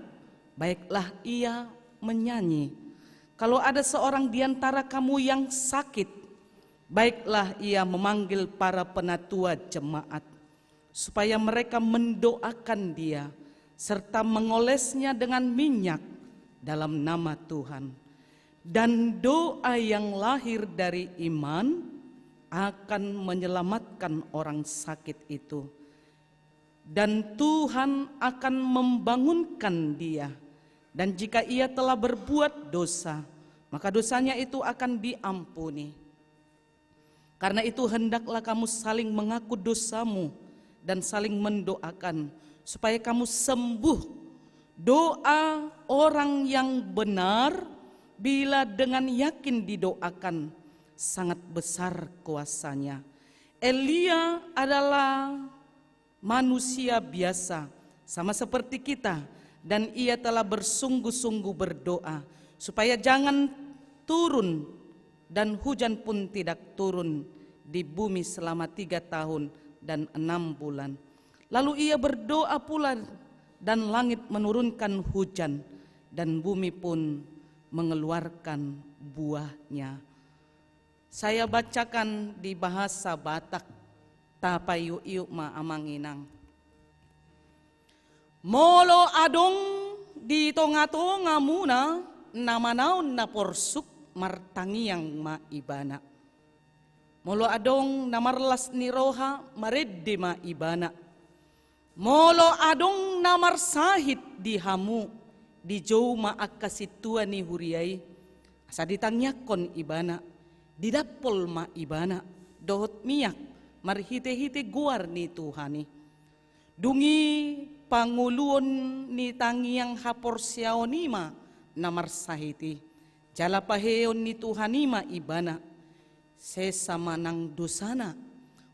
baiklah ia menyanyi. Kalau ada seorang di antara kamu yang sakit, baiklah ia memanggil para penatua jemaat, supaya mereka mendoakan dia, serta mengolesnya dengan minyak dalam nama Tuhan. Dan doa yang lahir dari iman akan menyelamatkan orang sakit itu. Dan Tuhan akan membangunkan dia. Dan jika ia telah berbuat dosa, maka dosanya itu akan diampuni. Karena itu hendaklah kamu saling mengaku dosamu dan saling mendoakan supaya kamu sembuh. Doa orang yang benar bila dengan yakin didoakan sangat besar kuasanya. Elia adalah manusia biasa sama seperti kita, dan ia telah bersungguh-sungguh berdoa supaya jangan turun dan hujan pun tidak turun di bumi selama 3 tahun dan 6 bulan. Lalu ia berdoa pula dan langit menurunkan hujan dan bumi pun mengeluarkan buahnya. Saya bacakan di bahasa Batak, tapayu iu ma amanginang. Molo adong di tonga-tonga muna nama naon na porsuk martangiang maibana. Molo adong namarlas ni roha maredde maibana. Molo adong namarsahit di hamu di jauh maakasitua ni huriai. Asa ditangyakon ibana didapol maibana dohot miyak marhite-hite guar ni Tuhani. Dungi panguluon ni tangiang haporsiaonima namarsahiti. Jalapaheon ni Tuhanima ibana. Sesama nang dosana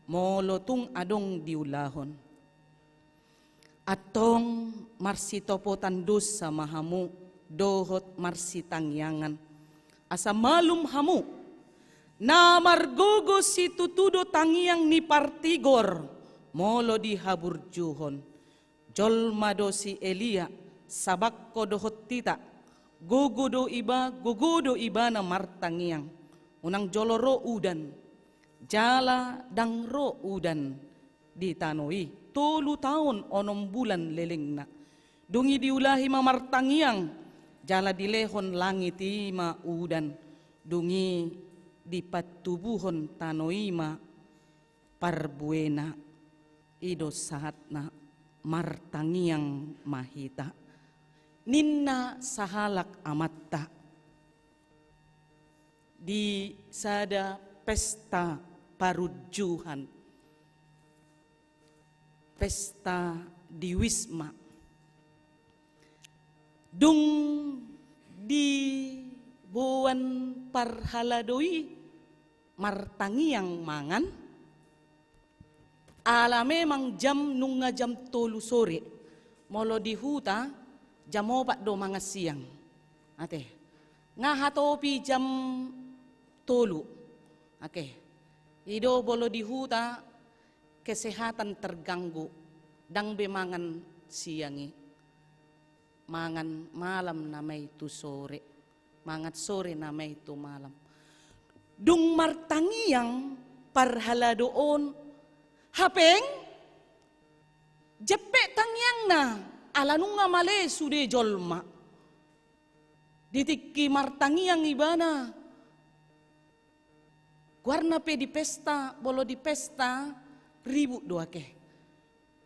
molotong adong diulahon. Atong marsitopotan dosa mahamu dohot marsitangyangan. Asa malum hamu na margogo si tutudo tangiang ni partigor molo di haburjuhon. Jolmado si Elia sabakko dohot tita gugudo iba na martangiang. Unang joloro udan jala dang ro udan di tanoi 3 tahun 6 bulan leleng na. Dungi diulahi mamartangiang jala dilehon langit ima udan. Dungi dipatubuhon tanoima parbuena ido sahatna martangiang mahita. Ninna sahalak amatta di sada pesta parujuhan, pesta di Wisma. Dung di buwan parhaladoi martangiang mangan. Ala memang jam nunga jam 3 sore. Molo di huta jam 4 do mga siang. Ate, nga hatopi jam 3. Oke. Ido bolo di huta kesehatan terganggu. Dang bemangan siangi. Mangan malam namai itu sore. Mangat sore namai itu malam. Dung martangiang parhala doon. Hapeng, jepe tangyang na, alanung nga male sude jolma. Ditikki martangiang ibana. Guarna pe di pesta, bolo di pesta, ribu doa ke.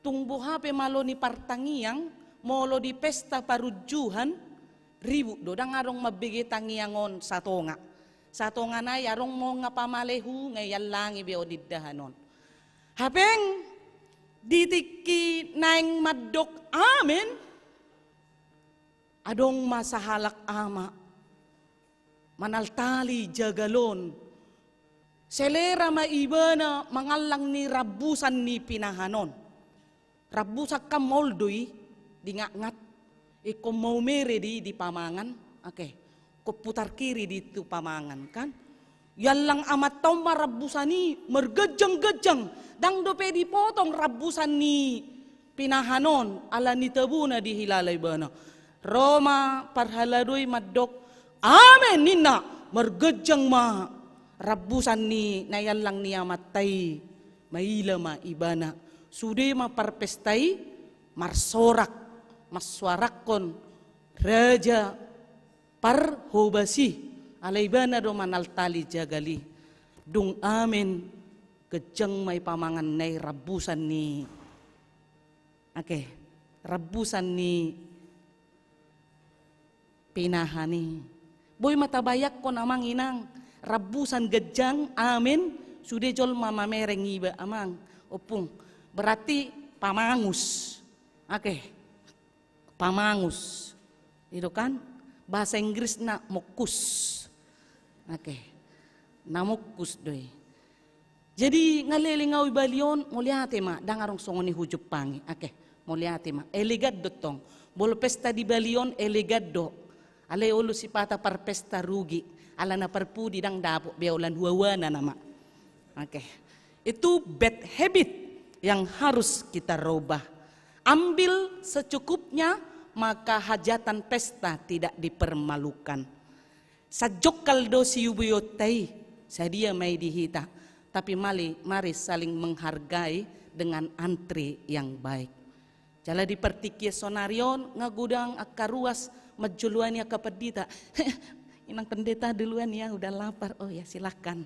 Tungbu hape malo ni partangiang, molo di pesta parujuhan, ribu do. Dang arong mabigi tangiangon satonga. Satonga na yarong mo nga pamalehu, ngayon lang ibeo didahanon. Hapeng, ditiki naing madok amin, adong masahalak ama, manaltali jagalon, selera maiba na mangalang ni rabusan ni pinahanon. Rabusak ka moldoy, di ngat-ngat, iko mau mere di pamangan, oke, ko putar kiri di tu pamangan kan, yalang amat tau marabusan ni mergejang-gejang, dang dope dipotong rabusan ni pinahanon, ala ni tabuna di hilalay bana. Roma parhaladoy madok, amen nina, mergejang ma, rabusan ni nayalang niya matay, maila ma ibana. Sude ma parpestai, marsorak, maswarakon, raja, parhobasi, alaibana do manaltali jagali. Dung amin, kejeng may pamangan nay rabusan ni, rabusan ni pinahani. Boy matabayak ko namang inang, rabusan gejang, amin, sude jol mamamereng iba amang, opung. Berarti pamangus. Pamangus. Itu kan bahasa Inggris na mokus. Namokus doy. Jadi ngalilingaw ibalion muliate ma dangarong songoni hujup pangi. Muliate ma elegado tong. Bolo pesta di balion elegado. Ale ulu si pata par pesta rugi. Ala na parpudi dang dapo beolan huawana nama. Itu bad habit yang harus kita rubah. Ambil secukupnya, maka hajatan pesta tidak dipermalukan. Sajokal dosi yubuyotai, sadia mai dihita. Tapi mari saling menghargai dengan antri yang baik. Jala dipertiki sonarion, ngagudang akaruas, majuluan ya kapedita. Inang pendeta duluan ya, udah lapar. Oh ya silahkan.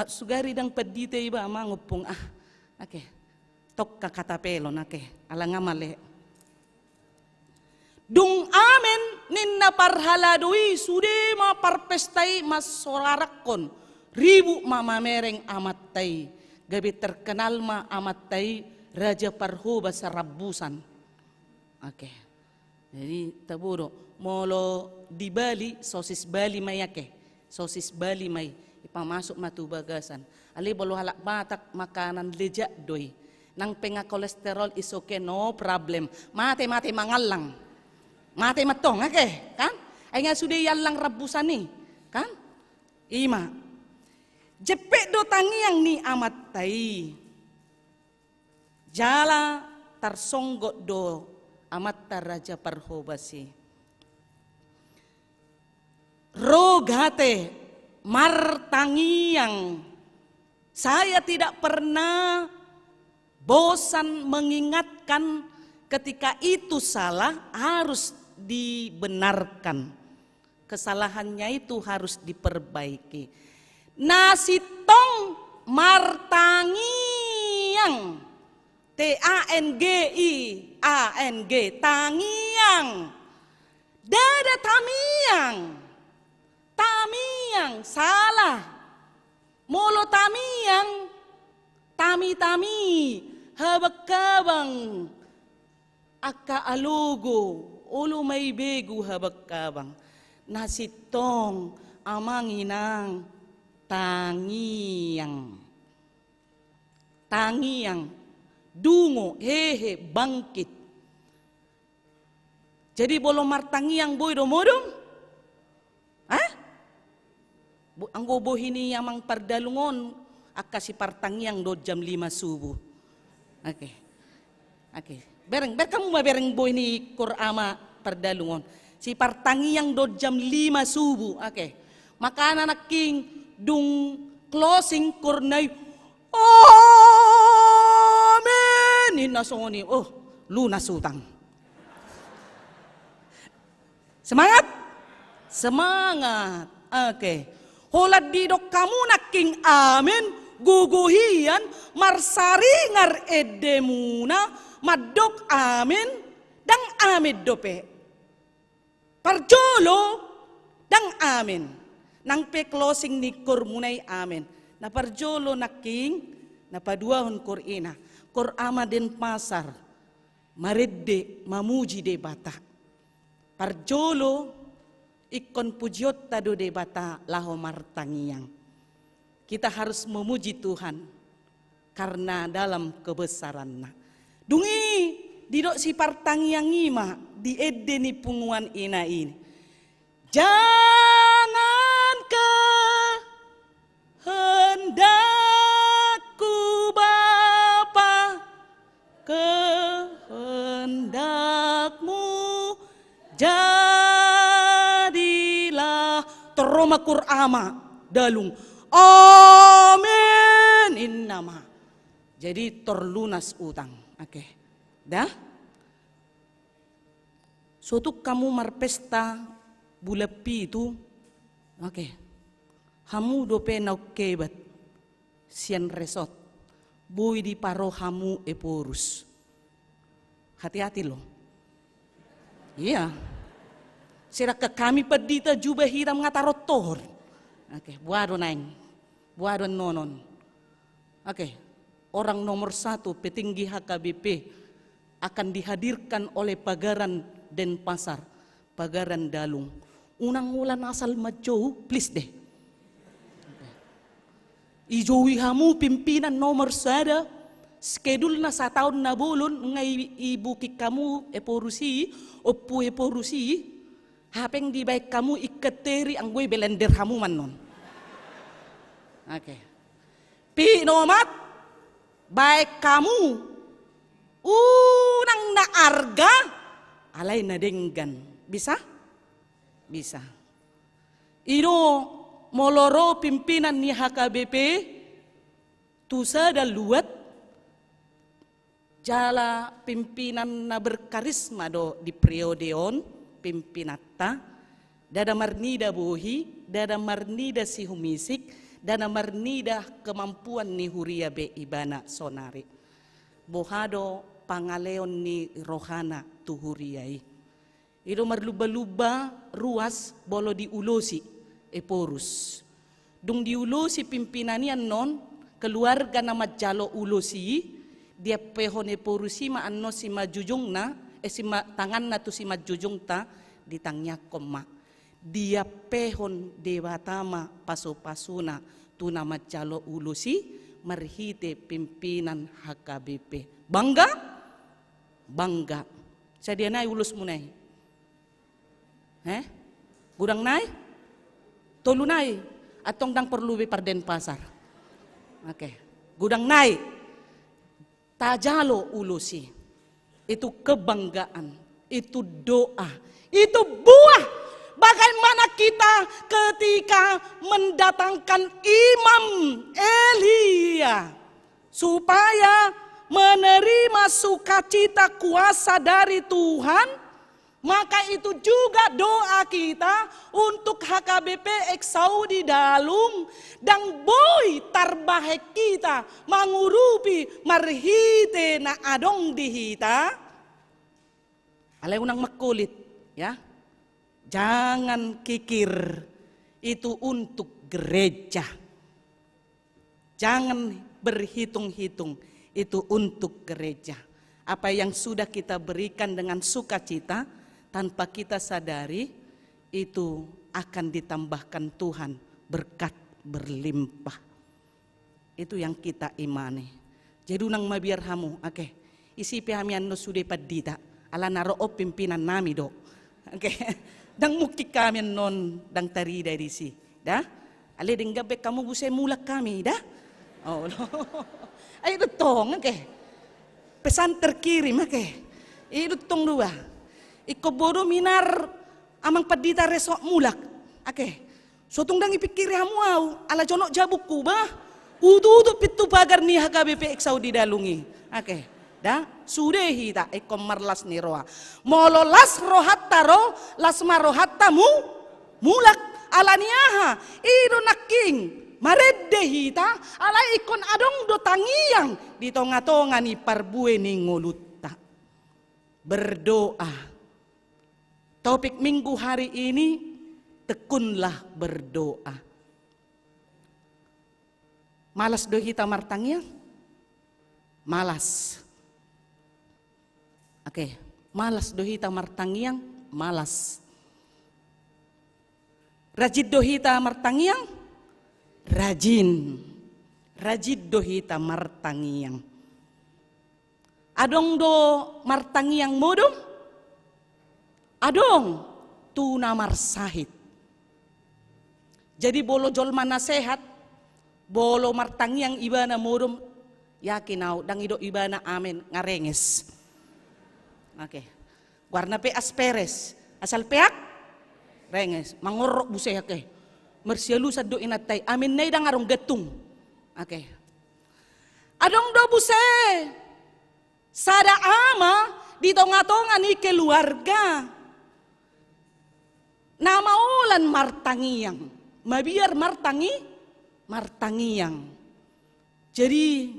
Sugari dang pedite iba mangupung tok kata pelon alang amale dung amen ninna parhaladui sude ma parpestai mas sorarakon ribu mama mereng amattai gabi terkenal ma amattai raja parhoba sarabusan jadi taburo molo di Bali sosis Bali may sosis Bali may ipamasok matu bagasan. Ali bolo halak batak makanan lejak doy. Nang penga kolesterol is okay, no problem. Mate mangalang. Mate matong, kan? Ay nga sudah yalang rabusan ni, kan? Ima. Jepek do tangiang ni amat tai. Jala tarsonggot do amat taraja parhobasi. Rogate martangiang, saya tidak pernah bosan mengingatkan ketika itu salah harus dibenarkan. Kesalahannya itu harus diperbaiki. Nasi tong martangiang, TANGIANG, tangiang, dada tamiang. Tamiang salah, molo tamiang, tami habak-kabang, aka alugo, ulo may begu habak-kabang, nasitong amanginang tangiang, dungo, hehe, bangkit. Jadi bolo martangiang boy domodong, ang bobohini yamang pardalungon akka si partangiang do jam 5 subuh. Bereng kamu bereng boy ni kurama pardalungon. Si partangiang do jam 5 subuh. Maka anak king dung closing kurnay. Amen. Inasoni. Oh, lunas utang. Semangat? Semangat. Oke. Holad didok kamu naking amin. Guguhian marsaringar edemuna. Madok amin. Dang amin dope. Parjolo. Dang amin. Nang pe closing ni kurmunay amin. Na parjolo naking. Napaduahon kurina. Kurama den pasar. Maridde mamuji de bata. Parjolo ikon pujiot tado de bata laho martangiang. Kita harus memuji Tuhan karena dalam kebesarannya. Dungi didok si partangiang ima di edeni punguan ina ini. Jangan kehendakku Bapa, kehendakmu jadilah. Teroma kurama dalung. Amin innama. Jadi terlunas utang. Oke. Dah? Suatu kamu marpesta bulepi itu. Oke. Hamu dope nauk kebat. Sian resort. Boy di paro hamu eporus. Hati-hati loh. Iya. Sira ke kami pedita jubah hitam ngatarot tohor. Oke, buado naing. Buado nonon. Oke. Orang nomor 1 petinggi HKBP akan dihadirkan oleh Pagaran Denpasar, Pagaran Dalung. Unang ulan asal majo, please deh. Ijowi hamu pimpinan nomor 1, schedule na sa taon na bulon, ngay ibuki kamu eporusi, opu eporusi, hapeng di baik kamu iketeri ang gue belender hamu manon. Oke. Pi nomat, baik kamu unang na arga alay na denggan. Bisa? Bisa. Ino moloro pimpinan ni HKBP tusa daluat jala pimpinan na berkarisma do di priodeon pimpinata dada marnida bohi dada marnida si humisik dana marnida kemampuan ni huria be ibana sonari. Bohado pangaleon ni rohana tu huriai. Iro marluba-luba ruas bolo diulosi eporus. Dung diulosi pimpinanian non keluarga nama jalo ulosi dia pehon eporusi ma anno si majujung na si tangan na tu si majujung ta ditangnya koma. Dia pehon dewatama paso-pasuna tu nama calo ulusi marhite pimpinan HKBP. Bangga? Bangga. Saya naik ulus munai. Gudang naik? Tolu naik? Atong dang perlu be parden pasar. Oke. Gudang naik. Tajalo ulusi. Itu kebanggaan. Itu doa. Itu buah. Bagaimana kita ketika mendatangkan Imam Elia supaya menerima sukacita kuasa dari Tuhan, maka itu juga doa kita untuk HKBP Ek Saudi Dalung dan boy tarbahek kita mangurupi marhite na adong dihita. Alay unang makulit, ya. Jangan kikir itu untuk gereja. Jangan berhitung-hitung itu untuk gereja. Apa yang sudah kita berikan dengan sukacita tanpa kita sadari itu akan ditambahkan Tuhan berkat berlimpah. Itu yang kita imani. Jadi unang mabiar hamu, oke. Isi pihamian no sudah padita. Ala naro pimpinan nami do. Oke. Dang mukti kami non dang tari dari si, dah? Ale ding gabe kamu busay mulak kami, dah? Oh, no. Ay tong, okay. Pesan terkirim, okay. Tong dua. Iko bodo minar amang padita resok mulak, okay. Sotong dang ipikir hamu au, ala jonok jabukku bah. Utu pitu pagar ni HKBP Saudi dalungi. Oke, dah sudah hita ekom marlas ni roa. Molo las rohat taro, las marohat tamu mulak ala niaha. Ido naking maredde hita ala ikon adong do tangiyang di tonga-tonga ni parbue ni ngolutta. Berdoa. Topik minggu hari ini, tekunlah berdoa. Malas do hita martangiyang? Malas. Oke, malas do hita martangiyang? Malas. Rajin do hita martangiyang? Rajin. Rajin do hita martangiyang. Adong do martangiyang modom? Adong tuna marsahit. Jadi bolo jolma nasehat, bolo martangiyang ibana modom, yakin au dang ido ibana amin ngarenges. Oke. Warna pe asperes, asal peak renges, mangorok buseh ke. Mersialu saddo inatay, amin nay dang arong getung. Oke. Adong do buseh. Sada ama di tonga-tonga ni keluarga. Nama ulan martangiyang, mabiar martangiyang. Jadi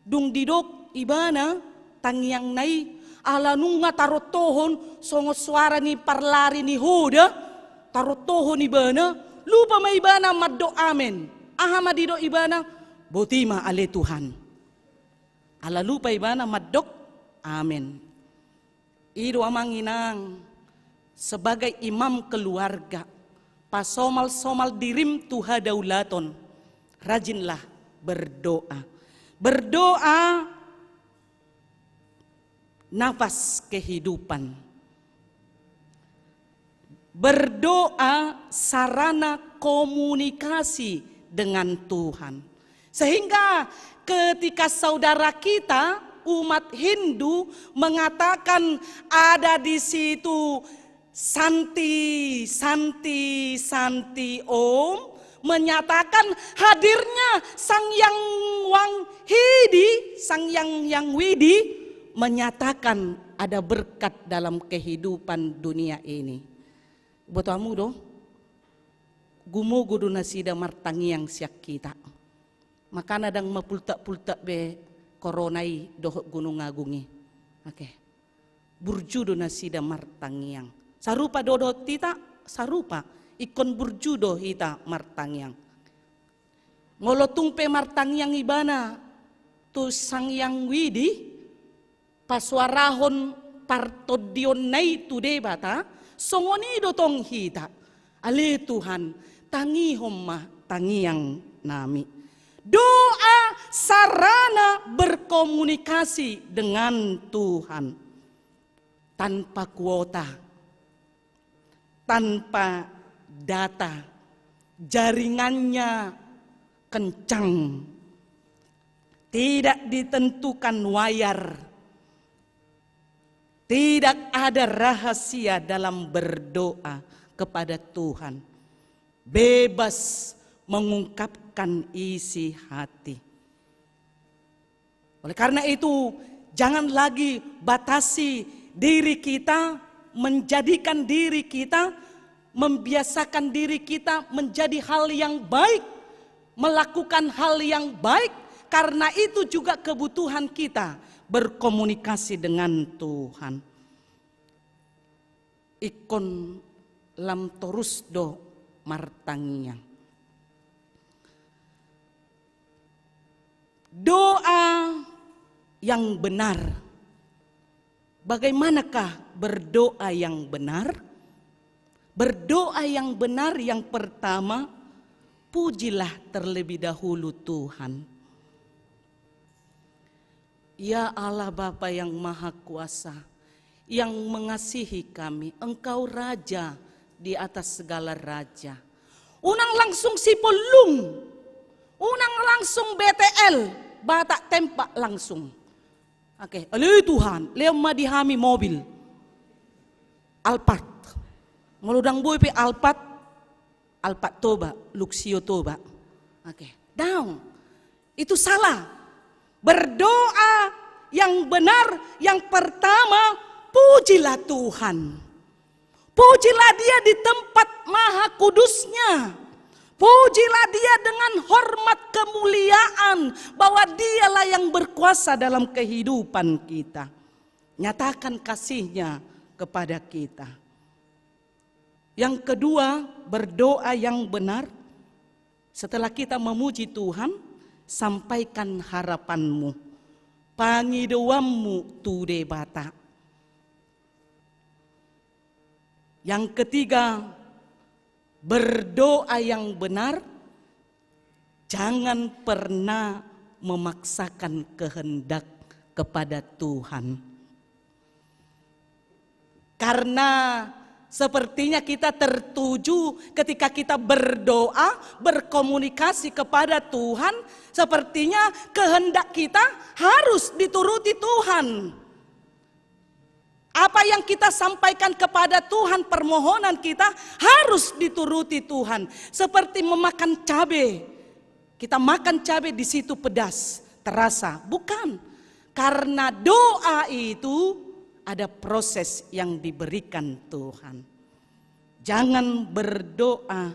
dung didok ibana tangiyang nai ala nunga tarotohon songo suara ni parlari ni hoda tarotohon ibana lupa may ibana maddo amen ahama dido ibana botima ale Tuhan ala lupa ibana maddok amen. Ido amang inang sebagai imam keluarga pasomal-somal dirim tuha daulaton, rajinlah berdoa. Berdoa nafas kehidupan. Berdoa sarana komunikasi dengan Tuhan. Sehingga ketika saudara kita umat Hindu mengatakan ada di situ Santi Om, menyatakan hadirnya Sang Yang Wang Hidi, Sang Yang Widi, menyatakan ada berkat dalam kehidupan dunia ini. Buat kamu doh, gumo gudu nasida martangiyang siak kita. Maka nadang mapultak-pultak be koronai doh gunung agungi. Oke. Burjudo nasida martangiyang. Sarupa dodo tita, sarupa ikon burjudo hita martangiyang. Ngolotung pe martangiyang ibana tu Sang Yang Widi paswarahon partodion nai tu debata songoni dotong hita. Ale Tuhan tangi homma tangiyang nami. Doa sarana berkomunikasi dengan Tuhan tanpa kuota, tanpa data, jaringannya kencang, tidak ditentukan wayar, tidak ada rahasia dalam berdoa kepada Tuhan, bebas mengungkapkan isi hati. Oleh karena itu, jangan lagi batasi diri kita, menjadikan diri kita, membiasakan diri kita menjadi hal yang baik, melakukan hal yang baik, karena itu juga kebutuhan kita berkomunikasi dengan Tuhan. Ikon lam torus do martangiyang. Doa yang benar. Bagaimanakah berdoa yang benar? Berdoa yang benar yang pertama, pujilah terlebih dahulu Tuhan. Ya Allah Bapa yang Maha Kuasa, yang mengasihi kami, Engkau Raja di atas segala raja. Unang langsung sipolung, unang langsung BTL, batak tempak langsung. Oke, oleh Tuhan, lema dihami mobil, Alphard, ngeludang boy pe Alphard, Alpat Toba, Luxio Toba. Oke, down. Itu salah. Berdoa yang benar, yang pertama, pujilah Tuhan. Pujilah Dia di tempat maha kudusnya. Pujilah Dia dengan hormat kemuliaan, bahwa Dialah yang berkuasa dalam kehidupan kita. Nyatakan kasih-Nya kepada kita. Yang kedua, berdoa yang benar. Setelah kita memuji Tuhan, sampaikan harapanmu. Pangidoammu tude bata. Yang ketiga, berdoa yang benar. Jangan pernah memaksakan kehendak kepada Tuhan. Karena sepertinya kita tertuju ketika kita berdoa, berkomunikasi kepada Tuhan, sepertinya kehendak kita harus dituruti Tuhan. Apa yang kita sampaikan kepada Tuhan, permohonan kita harus dituruti Tuhan. Seperti memakan cabai. Kita makan cabai, di situ pedas, terasa. Bukan. Karena doa itu ada proses yang diberikan Tuhan. Jangan berdoa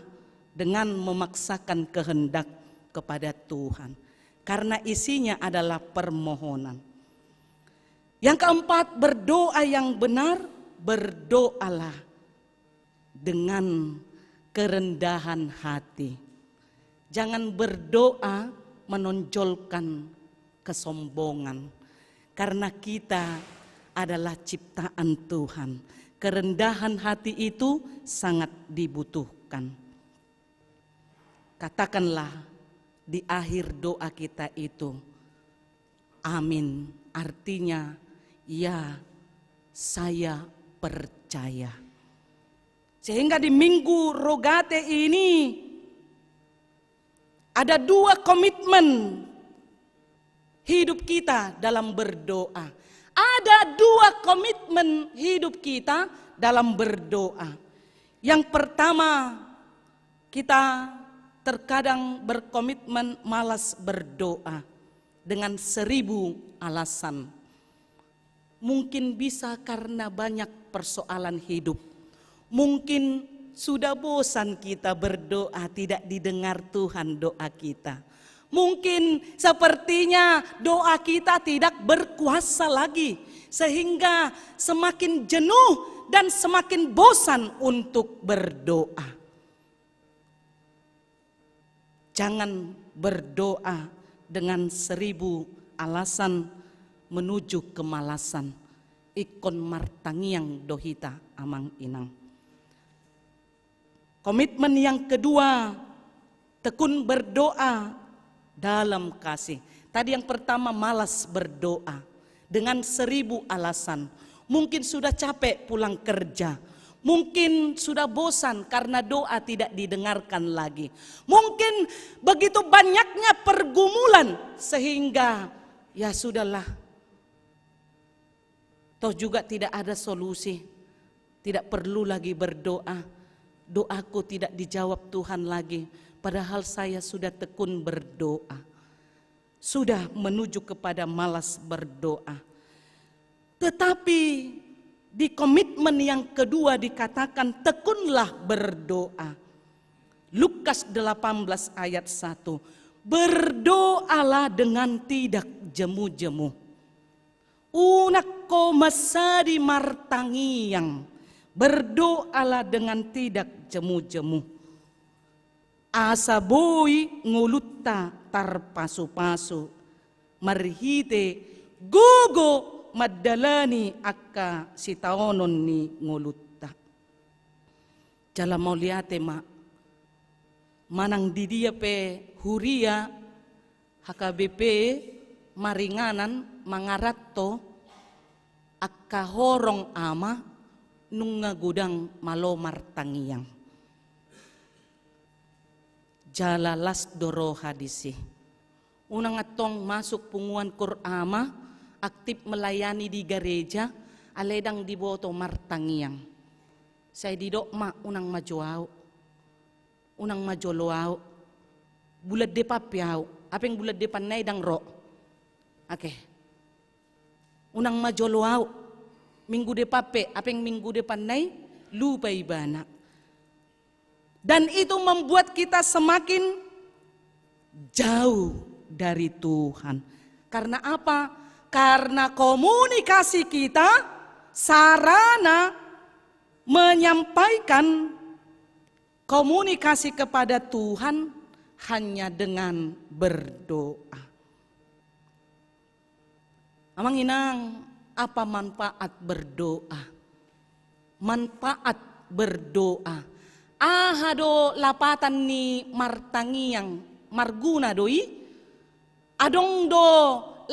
dengan memaksakan kehendak kepada Tuhan. Karena isinya adalah permohonan. Yang keempat, berdoa yang benar. Berdoalah dengan kerendahan hati. Jangan berdoa menonjolkan kesombongan. Karena kita adalah ciptaan Tuhan. Kerendahan hati itu sangat dibutuhkan. Katakanlah di akhir doa kita itu, amin. Artinya, ya, saya percaya. Sehingga di Minggu Rogate ini ada 2 komitmen hidup kita dalam berdoa. Ada 2 komitmen hidup kita dalam berdoa. Yang pertama, kita terkadang berkomitmen malas berdoa dengan 1000 alasan. Mungkin bisa karena banyak persoalan hidup. Mungkin sudah bosan kita berdoa, tidak didengar Tuhan doa kita. Mungkin sepertinya doa kita tidak berkuasa lagi, sehingga semakin jenuh dan semakin bosan untuk berdoa. Jangan berdoa dengan 1000 alasan menuju kemalasan. Ikon martangiang dohita amang inang. Komitmen yang kedua, tekun berdoa dalam kasih. Tadi yang pertama, malas berdoa dengan 1000 alasan. Mungkin sudah capek pulang kerja. Mungkin sudah bosan karena doa tidak didengarkan lagi. Mungkin begitu banyaknya pergumulan sehingga ya sudahlah. Toh juga tidak ada solusi. Tidak perlu lagi berdoa. Doaku tidak dijawab Tuhan lagi. Padahal saya sudah tekun berdoa. Sudah menuju kepada malas berdoa. Tetapi di komitmen yang kedua dikatakan tekunlah berdoa. Lukas 18 ayat 1. Berdoalah dengan tidak jemu-jemu. Unakko masadi martangiang. Berdoalah dengan tidak jemu-jemu. Asaboi ngulutta tarpasu-pasu. Marhite gogo madalani akka sitaonon ni ngulutta. Jala mau liate ma. Manang di dia pe huria HKBP maringanan mangaratto akka horong ama nunga gudang malomar tangiang. Jalalas doro hadisi. Unang atong masuk punguan Qur'ama, aktif melayani di gereja, aledang diboto martangiang. Saya didok ma unang majuau. unang majoloau, bulat de papiau, apeng bulat de panay dang ro. Oke. Unang majoloau, minggu de pape, apeng minggu de panay, lupa ibana. Dan itu membuat kita semakin jauh dari Tuhan. Karena apa? Karena komunikasi kita, sarana menyampaikan komunikasi kepada Tuhan hanya dengan berdoa. Amang inang, apa manfaat berdoa? Manfaat berdoa. Ahado lapatan ni martangiang marguna doi. Adong do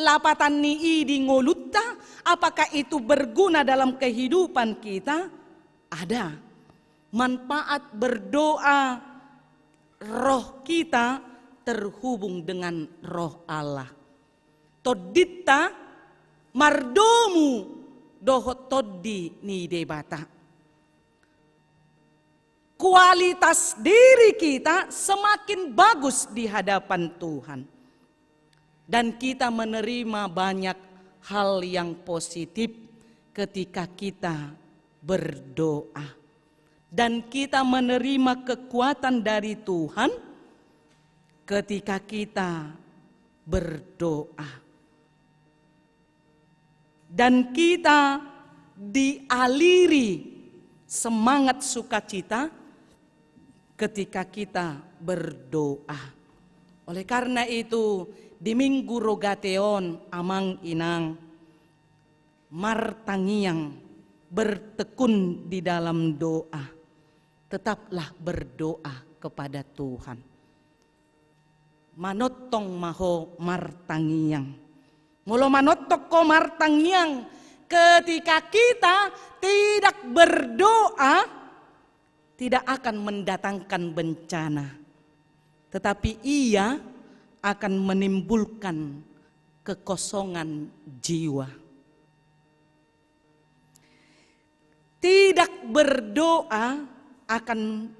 lapatan ni idi ngolutta. Apakah itu berguna dalam kehidupan kita? Ada. Manfaat berdoa, roh kita terhubung dengan roh Allah. Todita mardomu dohot toddi ni debata. Kualitas diri kita semakin bagus di hadapan Tuhan. Dan kita menerima banyak hal yang positif ketika kita berdoa. Dan kita menerima kekuatan dari Tuhan ketika kita berdoa. Dan kita dialiri semangat sukacita ketika kita berdoa. Oleh karena itu, di Minggu Rogateon, amang inang, martangiang, bertekun di dalam doa. Tetaplah berdoa kepada Tuhan. Manotong maho martangiang. Molo manotok ko martangiang, ketika kita tidak berdoa, tidak akan mendatangkan bencana, tetapi ia akan menimbulkan kekosongan jiwa. Tidak berdoa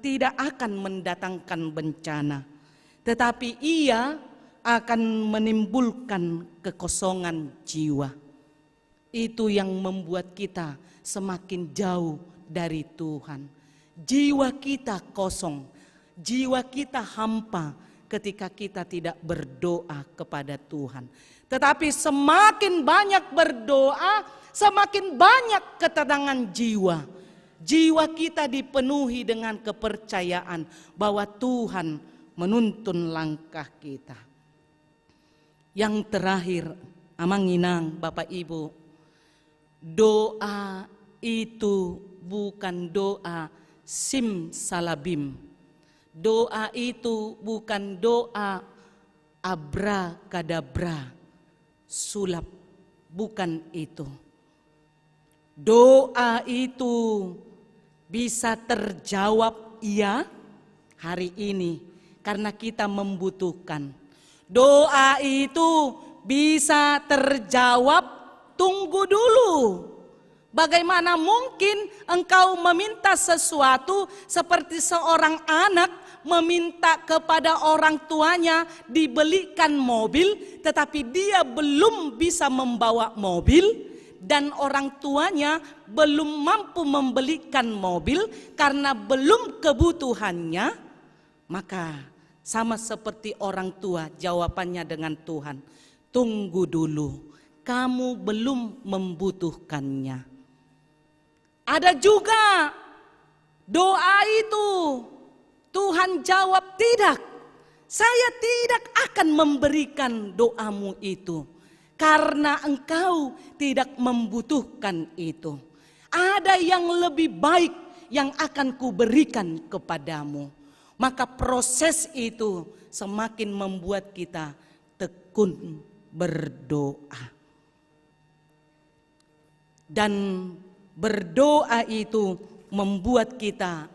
tidak akan mendatangkan bencana, tetapi ia akan menimbulkan kekosongan jiwa. Itu yang membuat kita semakin jauh dari Tuhan. Jiwa kita kosong, jiwa kita hampa ketika kita tidak berdoa kepada Tuhan. Tetapi semakin banyak berdoa, semakin banyak ketenangan jiwa. Jiwa kita dipenuhi dengan kepercayaan bahwa Tuhan menuntun langkah kita. Yang terakhir, amang inang, Bapak Ibu, doa itu bukan doa simsalabim. Doa itu bukan doa abrakadabra, sulap, bukan itu. Doa itu bisa terjawab iya hari ini karena kita membutuhkan. Doa itu bisa terjawab tunggu dulu. Bagaimana mungkin engkau meminta sesuatu seperti seorang anak meminta kepada orang tuanya dibelikan mobil, tetapi dia belum bisa membawa mobil dan orang tuanya belum mampu membelikan mobil karena belum kebutuhannya, maka sama seperti orang tua jawabannya dengan Tuhan, tunggu dulu, kamu belum membutuhkannya. Ada juga doa itu Tuhan jawab tidak, saya tidak akan memberikan doamu itu karena engkau tidak membutuhkan itu. Ada yang lebih baik yang akan kuberikan kepadamu. Maka proses itu semakin membuat kita tekun berdoa. Dan berdoa itu membuat kita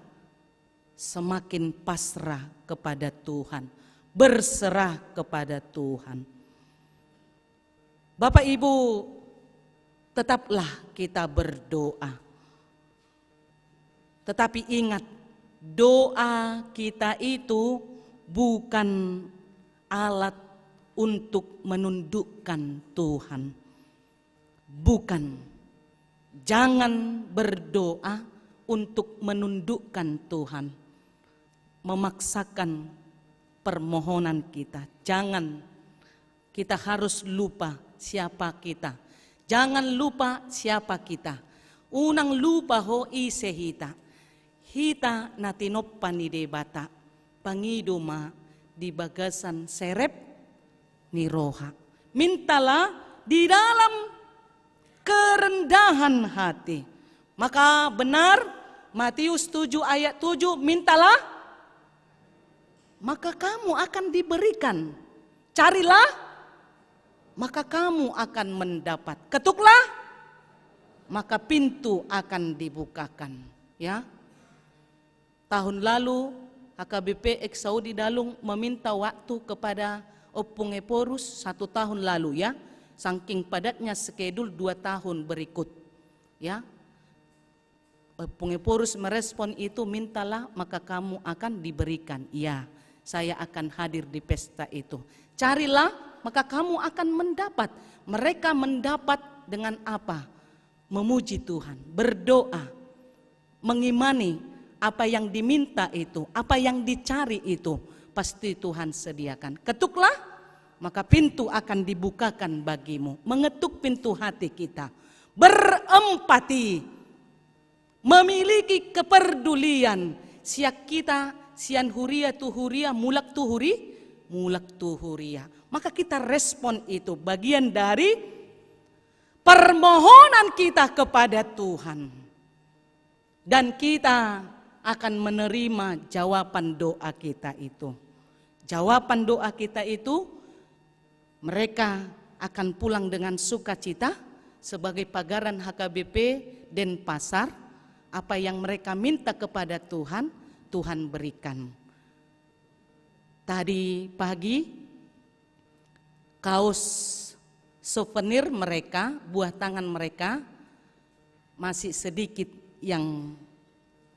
semakin pasrah kepada Tuhan, berserah kepada Tuhan. Bapak Ibu, tetaplah kita berdoa. Tetapi ingat, doa kita itu bukan alat untuk menundukkan Tuhan. Bukan. Jangan berdoa untuk menundukkan Tuhan, memaksakan permohonan kita. Jangan. Kita harus lupa siapa kita. Jangan lupa siapa kita. Unang lupa ho ise hita. Hita natinoppan ni debata. Pangiduma di bagasan serep ni roha. Mintalah di dalam kerendahan hati. Maka benar Matius 7 ayat 7, mintalah maka kamu akan diberikan. Carilah maka kamu akan mendapat. Ketuklah maka pintu akan dibukakan. Ya. Tahun lalu HKBP Ex Saudi Dalung meminta waktu kepada Opung Eporus 1 tahun lalu ya. Saking padatnya skedul 2 tahun berikut. Ya. Opung Eporus merespon itu, mintalah maka kamu akan diberikan. Iya, saya akan hadir di pesta itu. Carilah maka kamu akan mendapat. Mereka mendapat dengan apa? Memuji Tuhan, berdoa, mengimani apa yang diminta itu, apa yang dicari itu, pasti Tuhan sediakan. Ketuklah, maka pintu akan dibukakan bagimu. Mengetuk pintu hati kita, berempati, memiliki kepedulian. Siak kita, sian huria tuhuria, mulak tuhuria. Maka kita respon itu, bagian dari permohonan kita kepada Tuhan. Dan kita akan menerima jawaban doa kita itu. Jawaban doa kita itu, mereka akan pulang dengan sukacita sebagai pagaran HKBP Denpasar. Apa yang mereka minta kepada Tuhan, Tuhan berikan. Tadi pagi kaos souvenir mereka, buah tangan mereka masih sedikit yang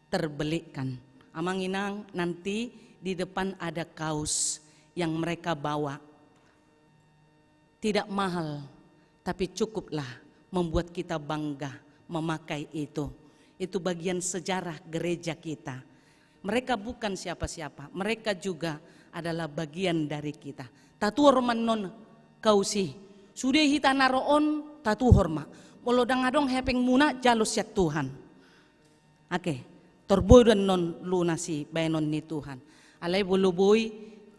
terbelikan. Amanginang nanti di depan ada kaos yang mereka bawa. Tidak mahal, tapi cukuplah membuat kita bangga memakai itu. Itu bagian sejarah gereja kita. Mereka bukan siapa-siapa, mereka juga adalah bagian dari kita. Tatu horman non kausi, sudah hita naroon tatu horma. Molodang adong hepeng muna jalus ya Tuhan. Oke, torboy dan non lunasi bayanon ni Tuhan. Alay buluboy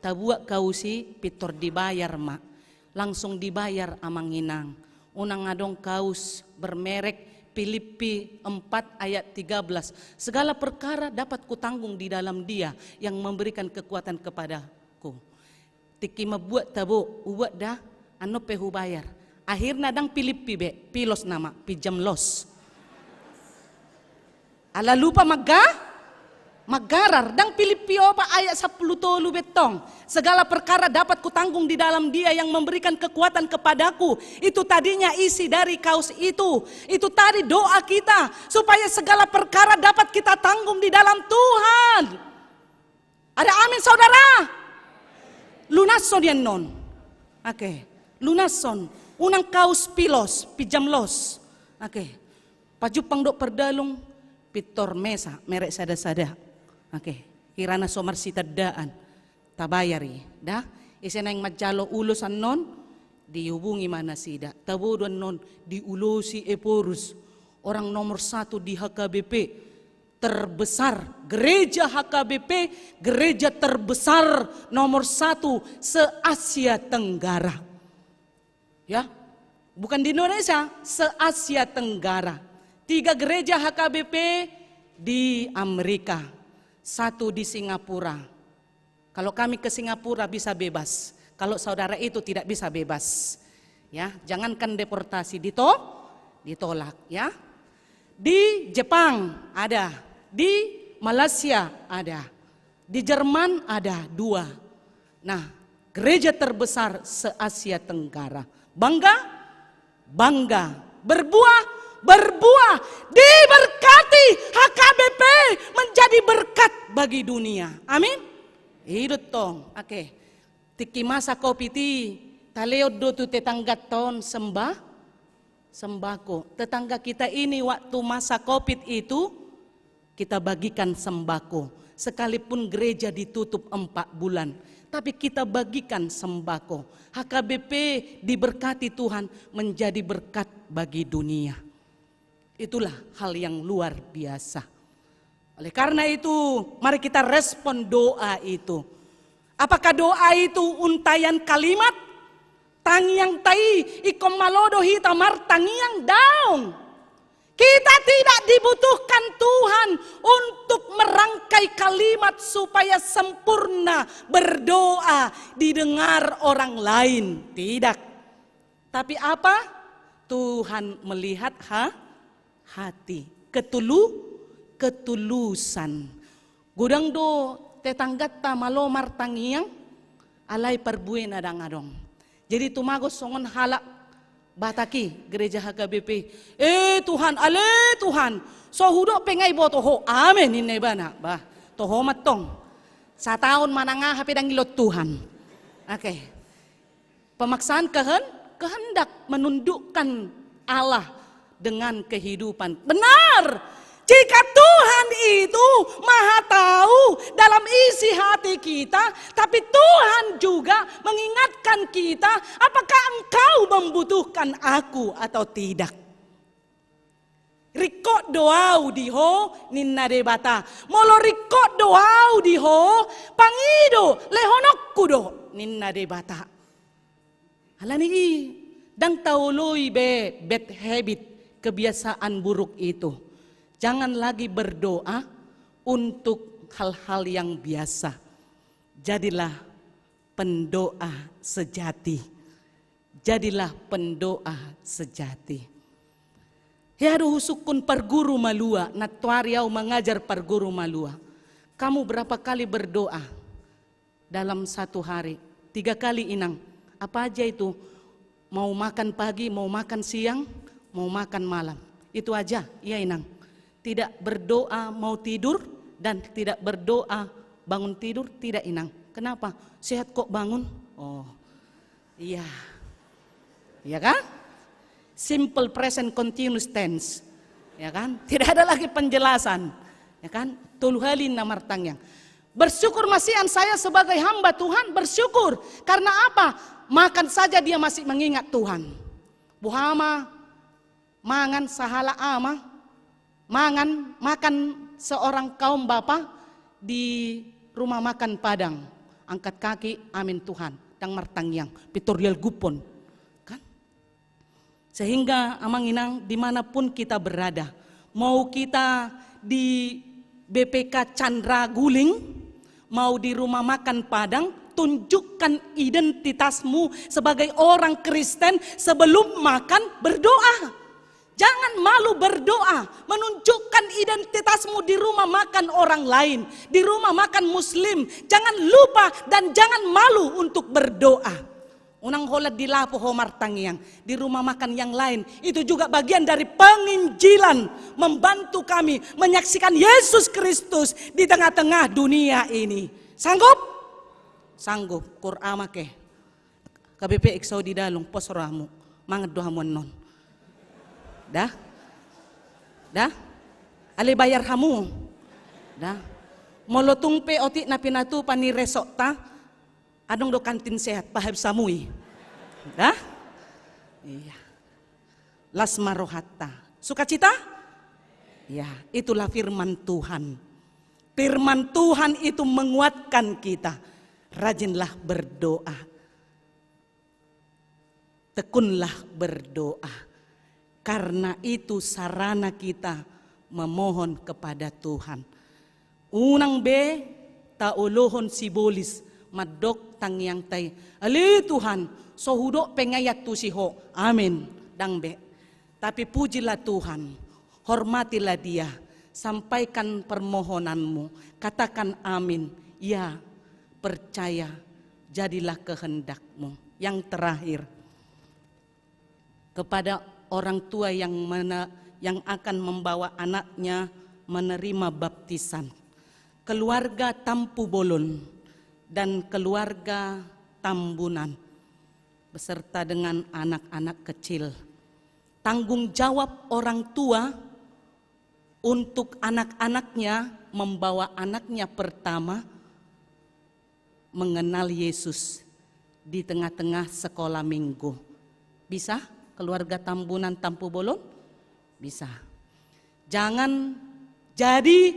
tabuak kausi pitor dibayar ma. Langsung dibayar amanginang. Unang adong kaus bermerek Filipi 4 ayat 13. Segala perkara dapat kutanggung di dalam Dia yang memberikan kekuatan kepadaku. Tiki mabuat tabo ubat dah ano pehu bayar. Akhirnya dang Filipi be pilos nama pijam los. Ala lupa magarar dang Filipi opa ayat 10 tolu betong. Segala perkara dapat kutanggung di dalam Dia yang memberikan kekuatan kepadaku. Itu tadinya isi dari kaos itu. Itu tadi doa kita supaya segala perkara dapat kita tanggung di dalam Tuhan. Ada amin saudara? Lunason yan non. Oke. Lunason. Unang kaos pilos, pijam los. Oke. Pajupang do perdalung pitor mesa merek sada-sada. Oke, kirana somar si tadaan, tabayari, dah. Isa na yung madjalo ulosan non, dihubungi mana sida. Tabudan non, diulosi Eporus, orang nomor 1 di HKBP, terbesar, gereja HKBP, gereja terbesar nomor 1 se-Asia Tenggara. Ya, bukan di Indonesia, se-Asia Tenggara. 3 gereja HKBP di Amerika. 1 di Singapura. Kalau kami ke Singapura bisa bebas. Kalau saudara itu tidak bisa bebas. Ya, jangankan deportasi ditolak ya. Di Jepang ada, di Malaysia ada, di Jerman ada 2. Nah, gereja terbesar se-Asia Tenggara. Bangga? Bangga. Berbuah? berbuah, diberkati. HKBP menjadi berkat bagi dunia. Amin. Itu tong. Oke. Tiki masa kopi ti taleod do tu tetangga ton sembako. Tetangga kita ini waktu masa Covid itu kita bagikan sembako. Sekalipun gereja ditutup 4 bulan, tapi kita bagikan sembako. HKBP diberkati Tuhan menjadi berkat bagi dunia. Itulah hal yang luar biasa. Oleh karena itu, mari kita respon doa itu. Apakah doa itu untayan kalimat? Tangiang tai ikom malodo hitamar tangiang daung. Kita tidak dibutuhkan Tuhan untuk merangkai kalimat supaya sempurna berdoa didengar orang lain. Tidak. Tapi apa? Tuhan melihat hati. Ketulusan. Gudang do tetangga ta malomar tangiang alai perbuin adang-adong. Jadi tumagos songon halak bataki gereja HKBP. Tuhan, ale Tuhan. So hudo pengay boto ho. Amen inay bana. Bah, toho matong. Sa taon mananga hapidang ilot Tuhan. Oke. Pemaksaan kehendak menundukkan Allah dengan kehidupan. Benar. Jika Tuhan itu maha tahu dalam isi hati kita, tapi Tuhan juga mengingatkan kita, apakah engkau membutuhkan aku atau tidak? Rikot doau diho ninna debata, molo rikot doau diho pangido lehonokku do ninna debata. Halani dang taului be bad habit, kebiasaan buruk itu. Jangan lagi berdoa untuk hal-hal yang biasa. Jadilah pendoa sejati. Jadilah pendoa sejati. Ya husukun perguru malua, natwariau mengajar perguru malua. Kamu berapa kali berdoa dalam satu hari? 3 kali inang. Apa aja itu? Mau makan pagi, mau makan siang, mau makan malam. Itu aja, iya inang. Tidak berdoa mau tidur dan tidak berdoa bangun tidur, tidak inang. Kenapa? Sehat kok bangun? Oh, iya. Iya kan? Simple present continuous tense. Ya kan? Tidak ada lagi penjelasan. Ya kan? Tuluhalin namar tangyang. Bersyukur masihan saya sebagai hamba Tuhan, bersyukur. Karena apa? Makan saja dia masih mengingat Tuhan. Buhama, mangan sahala ama. Makan seorang kaum bapa di rumah makan Padang. Angkat kaki, amin Tuhan. Dang martangyang, pitorial gupon. Kan? Sehingga amang inang dimanapun kita berada. Mau kita di BPK Chandra Guling, mau di rumah makan Padang, tunjukkan identitasmu sebagai orang Kristen sebelum makan berdoa. Jangan malu berdoa, menunjukkan identitasmu di rumah makan orang lain, di rumah makan muslim. Jangan lupa dan jangan malu untuk berdoa. Unang holat di lapo homar tangiang, di rumah makan yang lain. Itu juga bagian dari penginjilan, membantu kami menyaksikan Yesus Kristus di tengah-tengah dunia ini. Sanggup? Sanggup. Qur'an ke. KBP Eksau di dalung posoramu, mangat dohamuan non. Dah? Ali bayar hamu. Dah? Molotung pe oti na pinatu pani resok ta. Adong do kantin sehat pahab samui. Dah? Iya. Las marohata. Sukacita? Ya, itulah firman Tuhan. Firman Tuhan itu menguatkan kita. Rajinlah berdoa. Tekunlah berdoa. Karena itu sarana kita memohon kepada Tuhan. Unang be taulohon sibolis madok tangyang tay. Ali Tuhan, sohudo pengayat tu siho. Amin. Dang be. Tapi pujilah Tuhan. Hormatilah dia. Sampaikan permohonanmu. Katakan amin. Ya, percaya. Jadilah kehendakmu. Yang terakhir. Kepada orang tua yang akan membawa anaknya menerima baptisan. Keluarga Tampu Bolon dan keluarga Tambunan beserta dengan anak-anak kecil. Tanggung jawab orang tua untuk anak-anaknya membawa anaknya pertama mengenal Yesus di tengah-tengah sekolah minggu. Bisa keluarga Tambunan Tampu Bolon? Bisa. Jangan jadi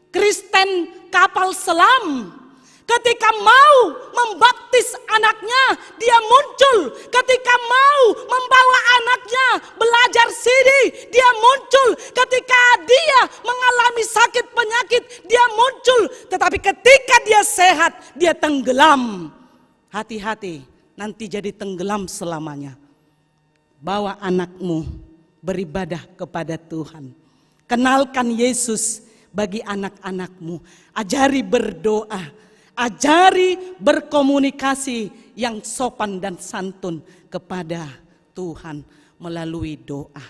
Kristen kapal selam. Ketika mau membaptis anaknya, dia muncul. Ketika mau membawa anaknya belajar sini, dia muncul. Ketika dia mengalami sakit penyakit, dia muncul. Tetapi ketika dia sehat, dia tenggelam. Hati-hati, nanti jadi tenggelam selamanya. Bawa anakmu beribadah kepada Tuhan. Kenalkan Yesus bagi anak-anakmu. Ajari berdoa. Ajari berkomunikasi yang sopan dan santun kepada Tuhan melalui doa.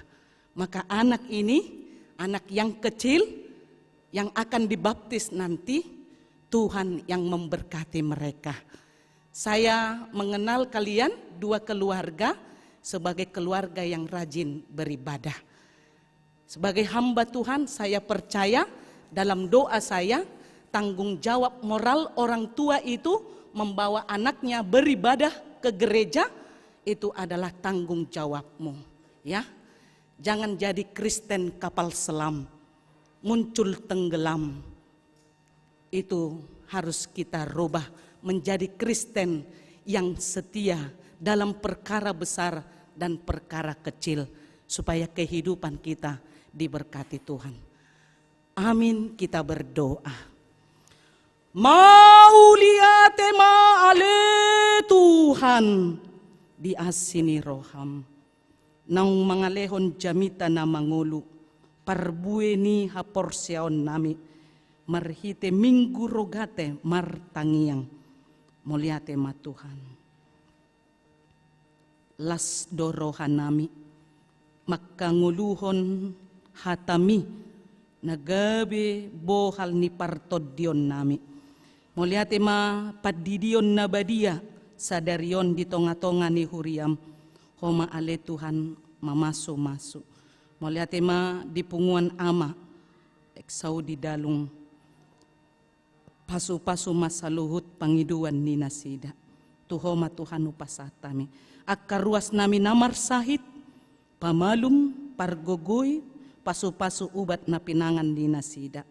Maka anak ini, anak yang kecil yang akan dibaptis nanti, Tuhan yang memberkati mereka. Saya mengenal kalian dua keluarga sebagai keluarga yang rajin beribadah. Sebagai hamba Tuhan, saya percaya dalam doa saya, tanggung jawab moral orang tua itu membawa anaknya beribadah ke gereja, itu adalah tanggung jawabmu, ya. Jangan jadi Kristen kapal selam, muncul tenggelam. Itu harus kita rubah menjadi Kristen yang setia dalam perkara besar dan perkara kecil, supaya kehidupan kita diberkati Tuhan. Amin, kita berdoa. Mauliate ma'ale Tuhan diasini roham. Nang mangalehon jamita na mangulu parbueni haporsiaon nami marhite minggu rogate martangiang muliate ma Tuhan. Las dorohan nami makanguluhon hatami nagabe bohal ni partodion nami. Muliate ma padidion na badia sadarion di tonga-tonga ni huriam homa ale Tuhan mamaso-maso. Muliate ma di punguan ama eksau di dalung pasu-pasu masaluhut pangiduan ni nasida. Tuhoma Tuhan upasatami. Akaruas nami namar sahit pamalum pargogoy pasu-pasu ubat na pinangan di nasida.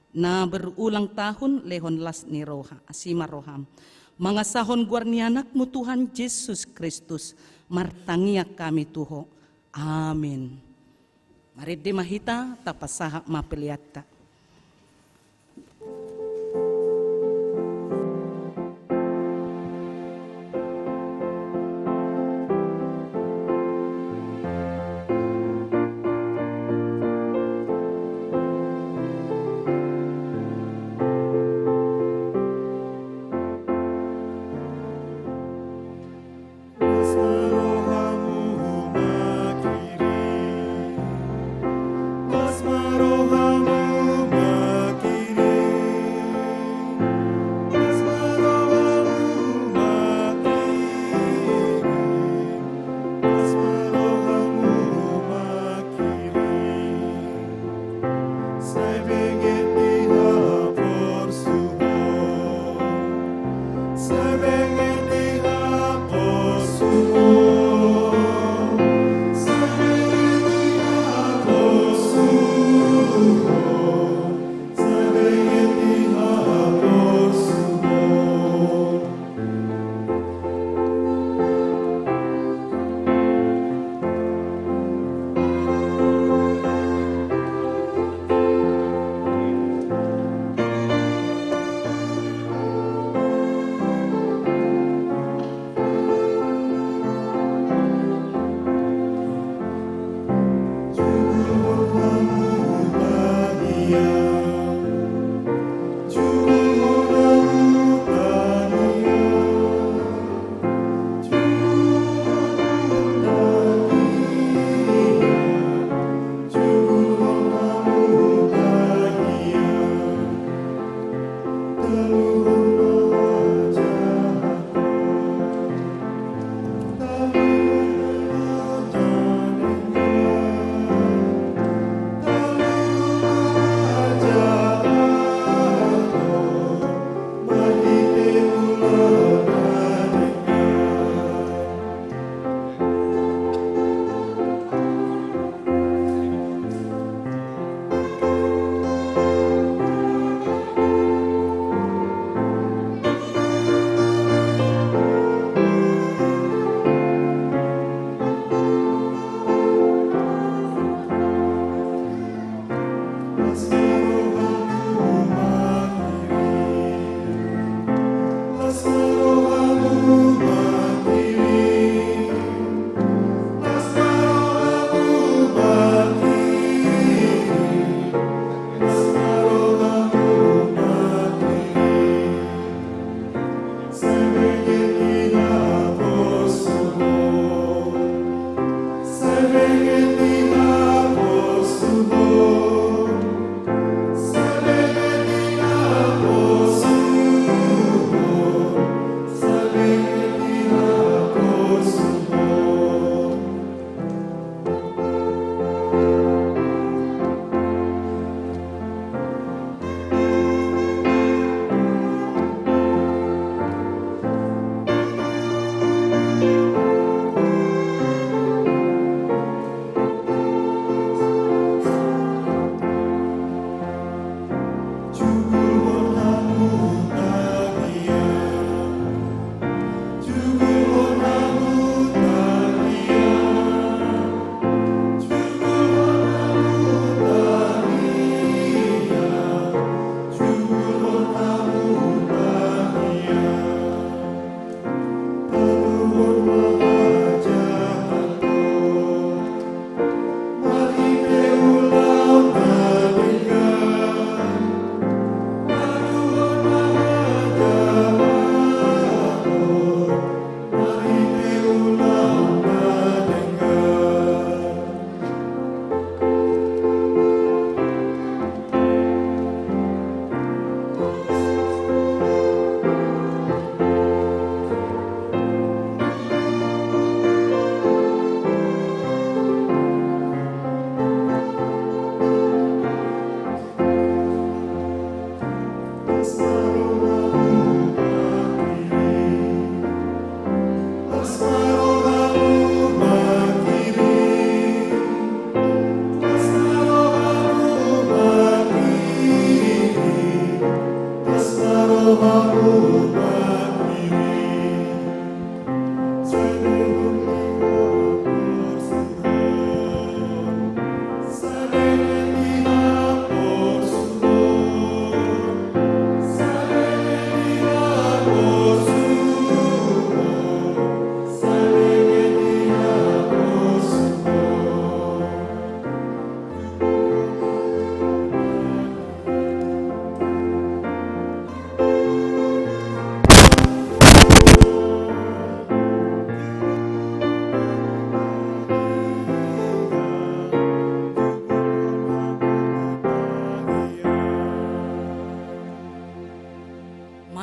Na berulang tahun lehon las ni roha asima roham mga sahon guarnianakmu Tuhan Yesus Kristus martangia kami tuho amin. Mari di mahita tapasaha mapeliata. Rohamu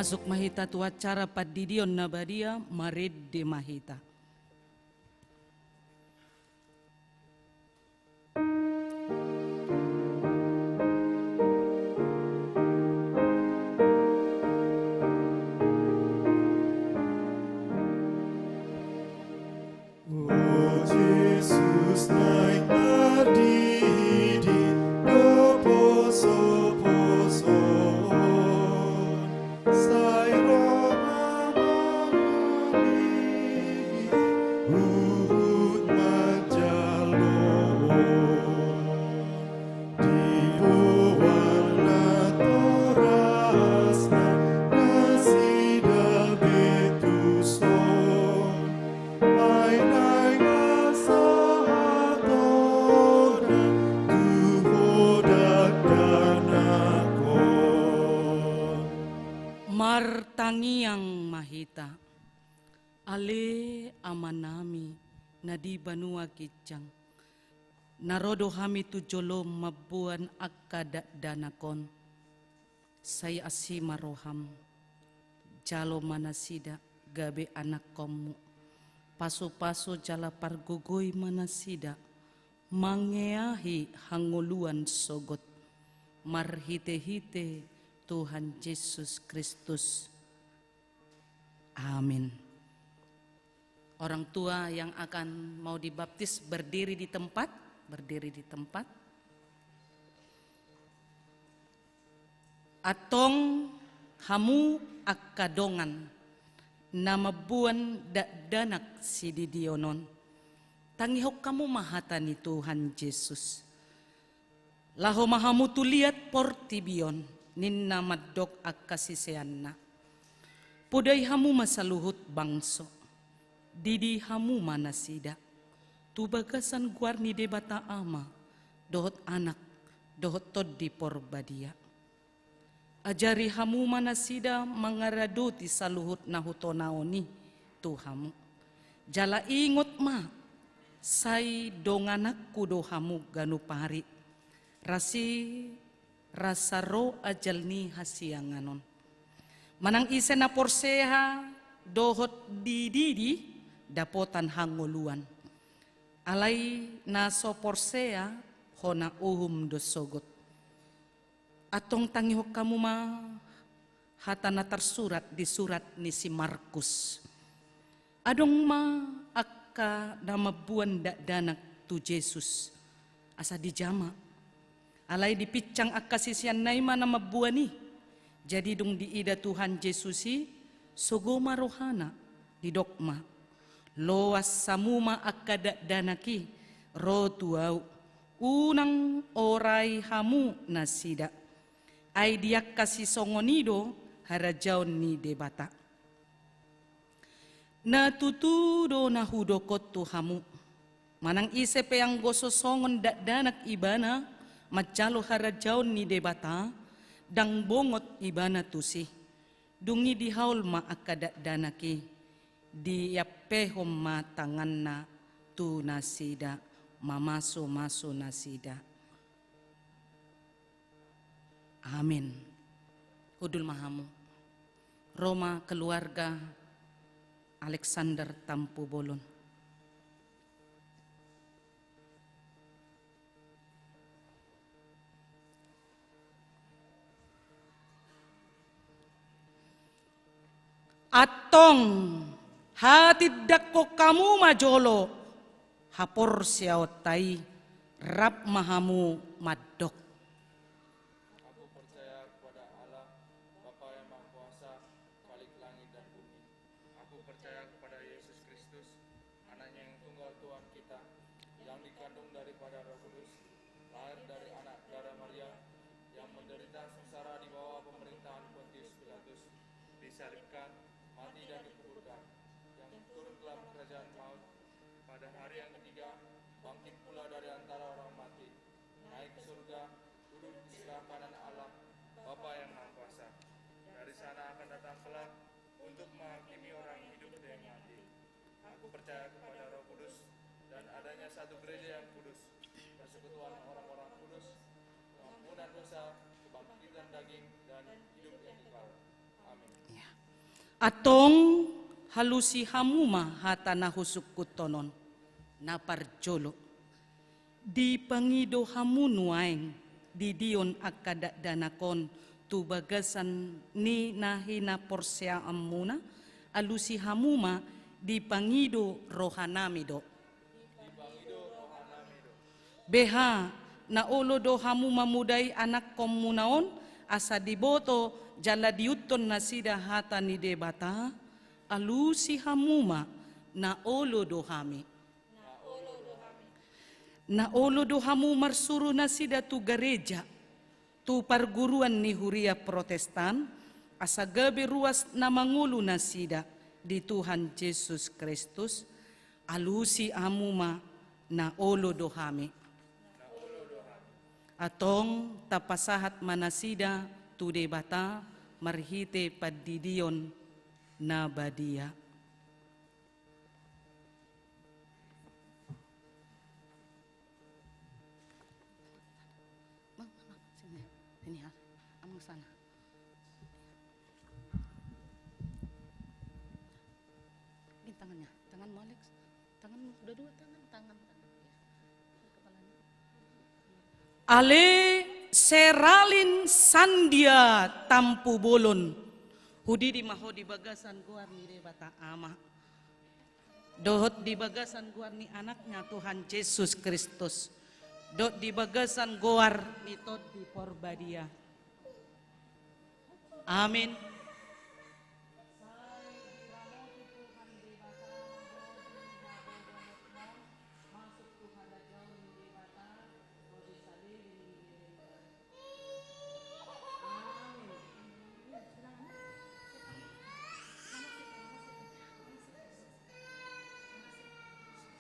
Masuk mahita tu acara padidion na badia marid di mahita. Yesus naik berdiri do poso-poso sai Roma mali urut majalon di buana torasna nasida betuson ai nai asahatona tuhodak danakon. Martangiang mahita. Ale amanami na di banua kijang. Narodo hami tu jolom mabuan akada danakon. Saya asima roham. Jalo manasida gabe anak komu. Paso-paso jala pargogoy manasida. Mangeahi hanguluan sogot. Marhite-hite Tuhan Yesus Kristus. Amin. Orang tua yang akan mau dibaptis berdiri di tempat, berdiri di tempat. Atong hamu akadongan nama buan danak si didionon. Tangihok kamu mahatani Tuhan Yesus. Laho mahamu tuliat portibion ninna maddok akasiseanna. Pudai hamu masaluhut bangso. Didi hamu manasida. Tubagasan guarni debata ama. Dohot anak, dohot toddi porbadia. Ajari hamu manasida mangaradoti saluhut nahutonaoni tuhamu. Jala ingot ma. Say donganakku dohamu ganupari. Rasi rasaro ajalni hasianganon. Manang isen na porseha dohot dididi dapotan hanguluan. Alay naso porsea hona uhum dosogot. Atong tangihok kamu ma hatana tersurat di surat ni si Markus. Adong ma akka nama buan danak tu Yesus. Asa dijama. Alay dipicang akka sisian naima nama buani. Jadi dong diida Tuhan Yesusi sogoma rohana di dokma. Loas samuma akka danaki rotuau unang orai hamu nasida. Ay diak kasi songonido harajaon ni debata. Natutudo na hudokot tuhamu. Manang isepe yang gososongon danak ibana macalo harajaon ni debata dang bongot ibana tusi. Dungi di haul ma akada danaki di yapehom ma tangan na tu nasida mamaso nasida. Amin. Udul mahamu. Roma keluarga Alexander Tampu Bolon. Atong hatidak ko kamu majolo hapor siyaotai rap mahamu maddok. Aku percaya kepada Allah, Bapa yang Maha Kuasa, Khalik langit dan bumi. Aku percaya kepada Yesus Kristus, anaknya yang tunggal Tuhan kita, yang dikandung daripada Roh Kudus, lahir dari anak darah Maria, yang menderita sengsara di bawah pemerintahan Pontius Pilatus, disalibkan, mati dan dikuburkan, yang turun ke dalam kerajaan maut, pada hari yang ketiga, bangkit pula dari antara orang mati, naik ke surga, duduk di sebelah kanan Allah, Bapa yang Maha Kuasa. Dari sana akan datang kelak untuk menghakimi orang hidup dan mati. Aku percaya kepada Roh Kudus dan adanya satu gereja yang kudus, persekutuan orang-orang kudus, pengampunan dosa, kebangkitan daging dan hidup yang kekal. Amin. Atong halusi hamuma hata na husuk kutonon na parjolo. Di pangido hamunuaeng di dion akada danakon tu bagasan ni nahina porsya amuna alusi hamuma di pangido rohanamido. Beha na olo do hamuma mudai anak komunaon asa diboto jala diuton na sida hata ni debata alusi hamuma na olo do hami. Na olo do hamu marsuru na sida tu gereja, tu parguruan ni Huria Protestan, asa gabi ruas na mangulu na sida di Tuhan Yesus Kristus, alusi amuma na olo do hami. Atong tapasahat manasida tu debata marhite padidion na badia. Ini ha, amang sana. Ini tangannya, tangan mo Alex. Tangan mo, udah dua tangan. Kepalanya. Ale seralin sandia tampu bolon. Hudi di maho di bagasan guar ni debata ama. Dohot di bagasan guar ni anaknya Tuhan Yesus Kristus. Dot di bagasan goar nitot di porbadia. Amin.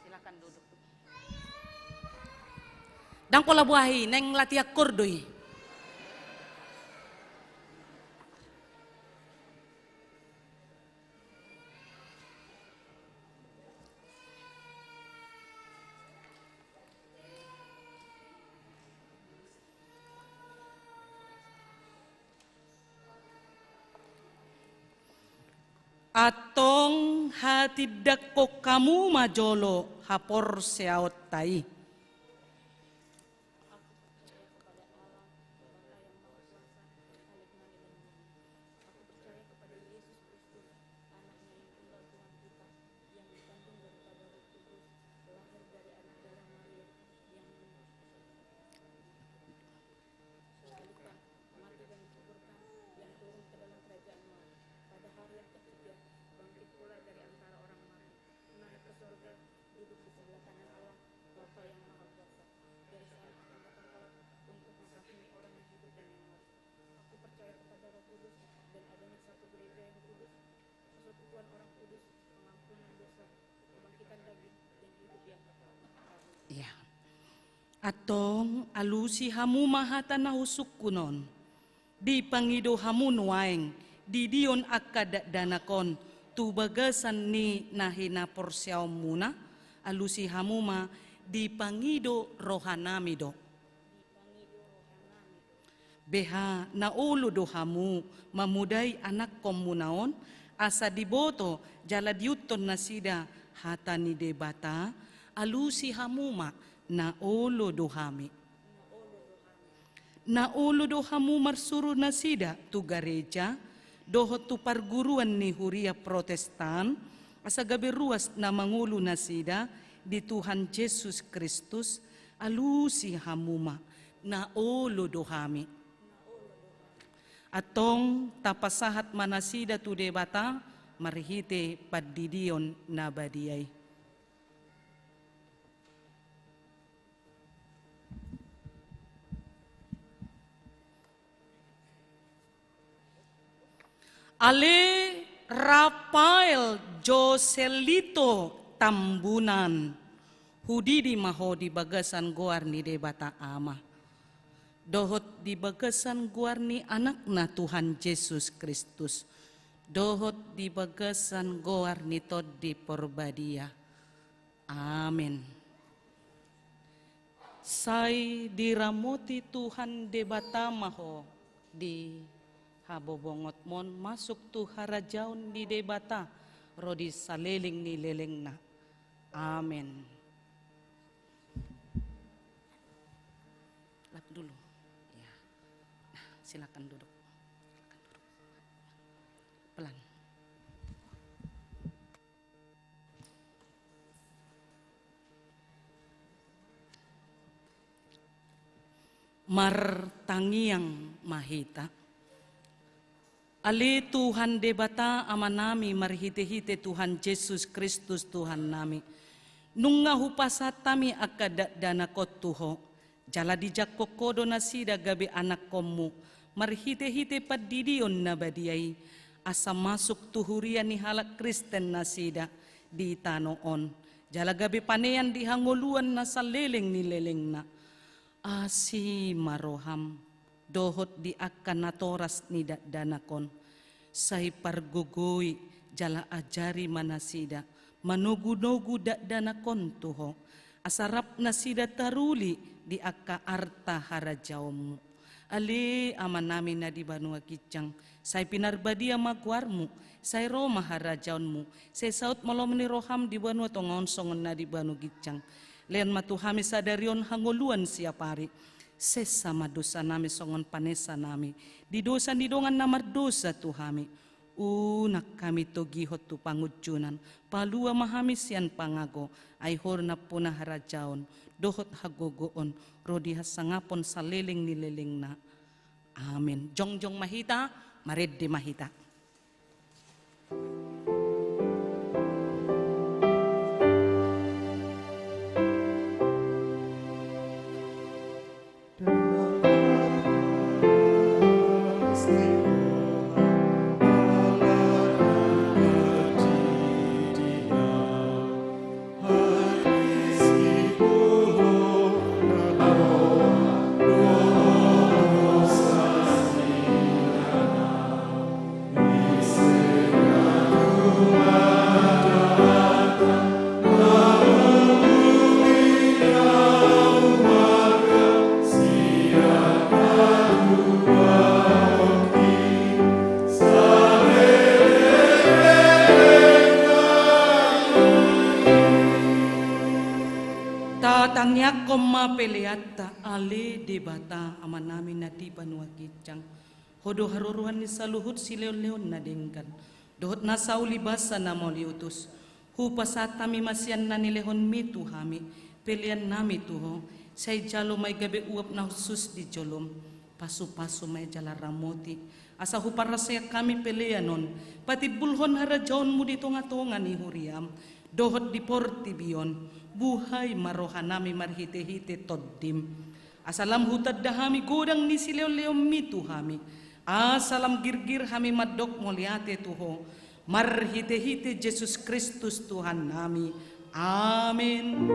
Silakan duduk. Dang pola buahi neng latiak kordoi. Atong hatidak ko kamu majolo hapor seaot tai. Ya. Atong alusi hamu mahata na husuk kunon. Di pangido hamu nuaeng, di dion akada danakon, tu bagasan ni nahina porsyaw muna, alusi hamu ma di pangido rohanamido. Beha na ulo do hamu mamudai anak komunaon, asa diboto jala diuton na sida hata ni debata, alusi hamuma na ulo do hami. Na ulo do hamu marsuru na sida tu gereja, doho tu parguruan ni Huria Protestan, asa gabi ruas na mangulo na sida di Tuhan Yesus Kristus, alusi hamuma na ulo do hami. Atong tapasahat manasida tu debata marhite padidion na badiay. Ale Rafael Joselito Tambunan hudi di maho di bagasan goar ni debata ama. Dohot di bagasan guar ni anak na Tuhan Yesus Kristus. Dohot di bagasan guar ni tod di porbadia. Amin. Say diramoti Tuhan debata maho di habobongot mon masuk tu harajaun di debata rodi saleling ni lelengna. Amin. Lap dulu. Ya. Nah, silakan duduk. Pelan. Martangiang mahita. Ali Tuhan debata amanami marhite-hite Tuhan Yesus Kristus Tuhan nami. Nunga hupasatami akada dana kotuho. Jala dijak kokodo nasida gabe anak komu. Marhite-hite padidion nabadiai. Asa masuk tuhurian ni halak Kristen nasida di tanoon. Jala gabe panean di hangoluan nasa leleng ni leleng na. Asi maroham. Dohot di akan natoras ni danakon. Say pargogoy jala ajari manasida. Manogu-nogu danakon tuho. Asarap nasida taruli di akka arta harajawmu. Ali aman namin na di banua kicang. Say pinarbadia magwarmu. Say roma harajawnmu. Say saut malom ni roham di banua tongon songon na di banu kicang. Leon matuhami sadarion hangoluan siapari. Sesama dosa nami songon panesa nami. Di dosa di dongan namar dosa tuhami. Unak kami togihot tu pangujunan. Palua mahami sian pangago. Aihor na punah harajaon. Dohot hagogoon. Rodi hasangapon saliling nililing na. Amin. Jongjong mahita. Maredde mahita. Tatangnya koma peleata ale debata aman namin na di banua kicang. Hodo haruruhan ni saluhut si leon-leon na dengkan. Dohot na sauli basa na mo liutus. Hupasatami masyan na nilehon mi tuhami. Pelian nami tuho. Say jalo may gabi uap na husus di jolom. Pasu-pasu may jala ramoti. Asa huparasaya kami peleanon. Pati bulhon harajaon mo dito nga tonga ni huriam. Dohot di portibion. Buhay marohanami marhite-hite toddim. Asalam hutad dahami godang ni sileo-leo mitu hami. Asalam girgir hami madok moliate tuho. Marhite-hite Jesus Kristus Tuhan nami. Amin.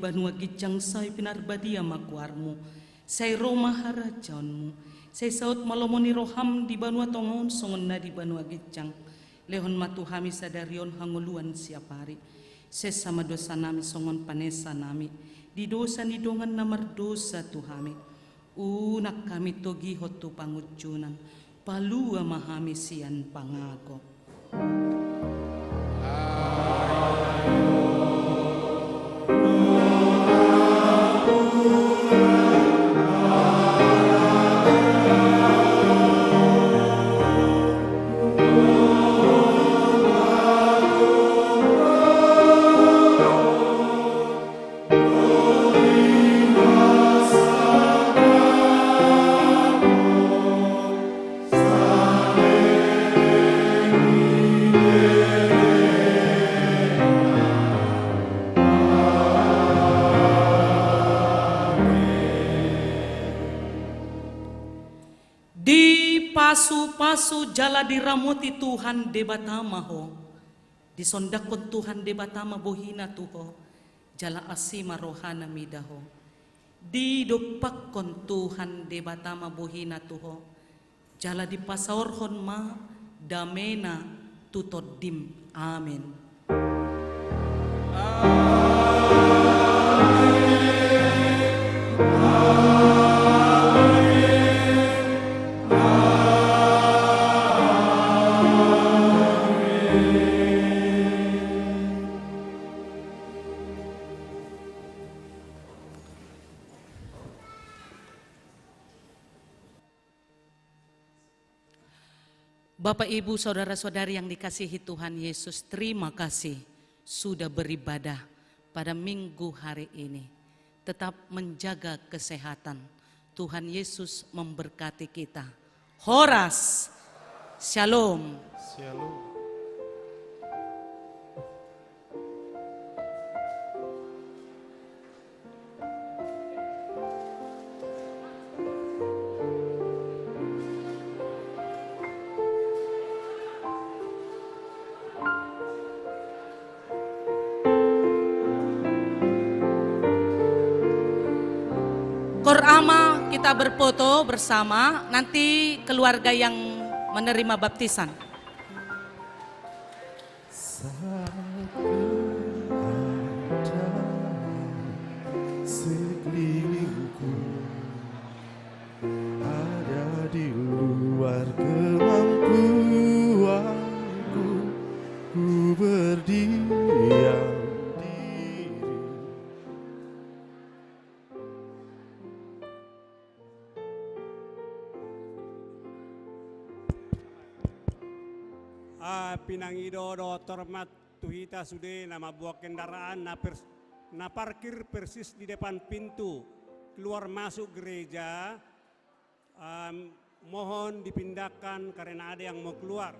Banua gijang say pinarbadia magwarmu. Say roma harajaonmu. Say saut malomoni roham di banua tongon songon na di banua gijang. Lehon matuhami sadarion hanguluan siapari. Sesama dosa nami songon panesa nami. Di dosa ni dongan namar dosa tuhami. Unak kami togi hotu pangujunan. Palua mahami sian pangago. Amen. pasu-pasu jala diramuti Tuhan debatama ho. Disondakon Tuhan debatama bohina tuho. Jala asima rohana midaho. Didopakon Tuhan debatama bohina tuho. Jala dipasaorhon ma damena tutodim. Amin. Bapak, Ibu, Saudara-saudari yang dikasihi Tuhan Yesus, terima kasih sudah beribadah pada minggu hari ini. Tetap menjaga kesehatan. Tuhan Yesus memberkati kita. Horas, Shalom. Shalom. Korama kita berfoto bersama, nanti keluarga yang menerima baptisan. Sekelilingku ada di luar kemampuanku, ku berdiam diri. Pinangido do tormat tuhita sude nama buah kendaraan na parkir persis di depan pintu keluar masuk gereja, mohon dipindahkan karena ada yang mau keluar.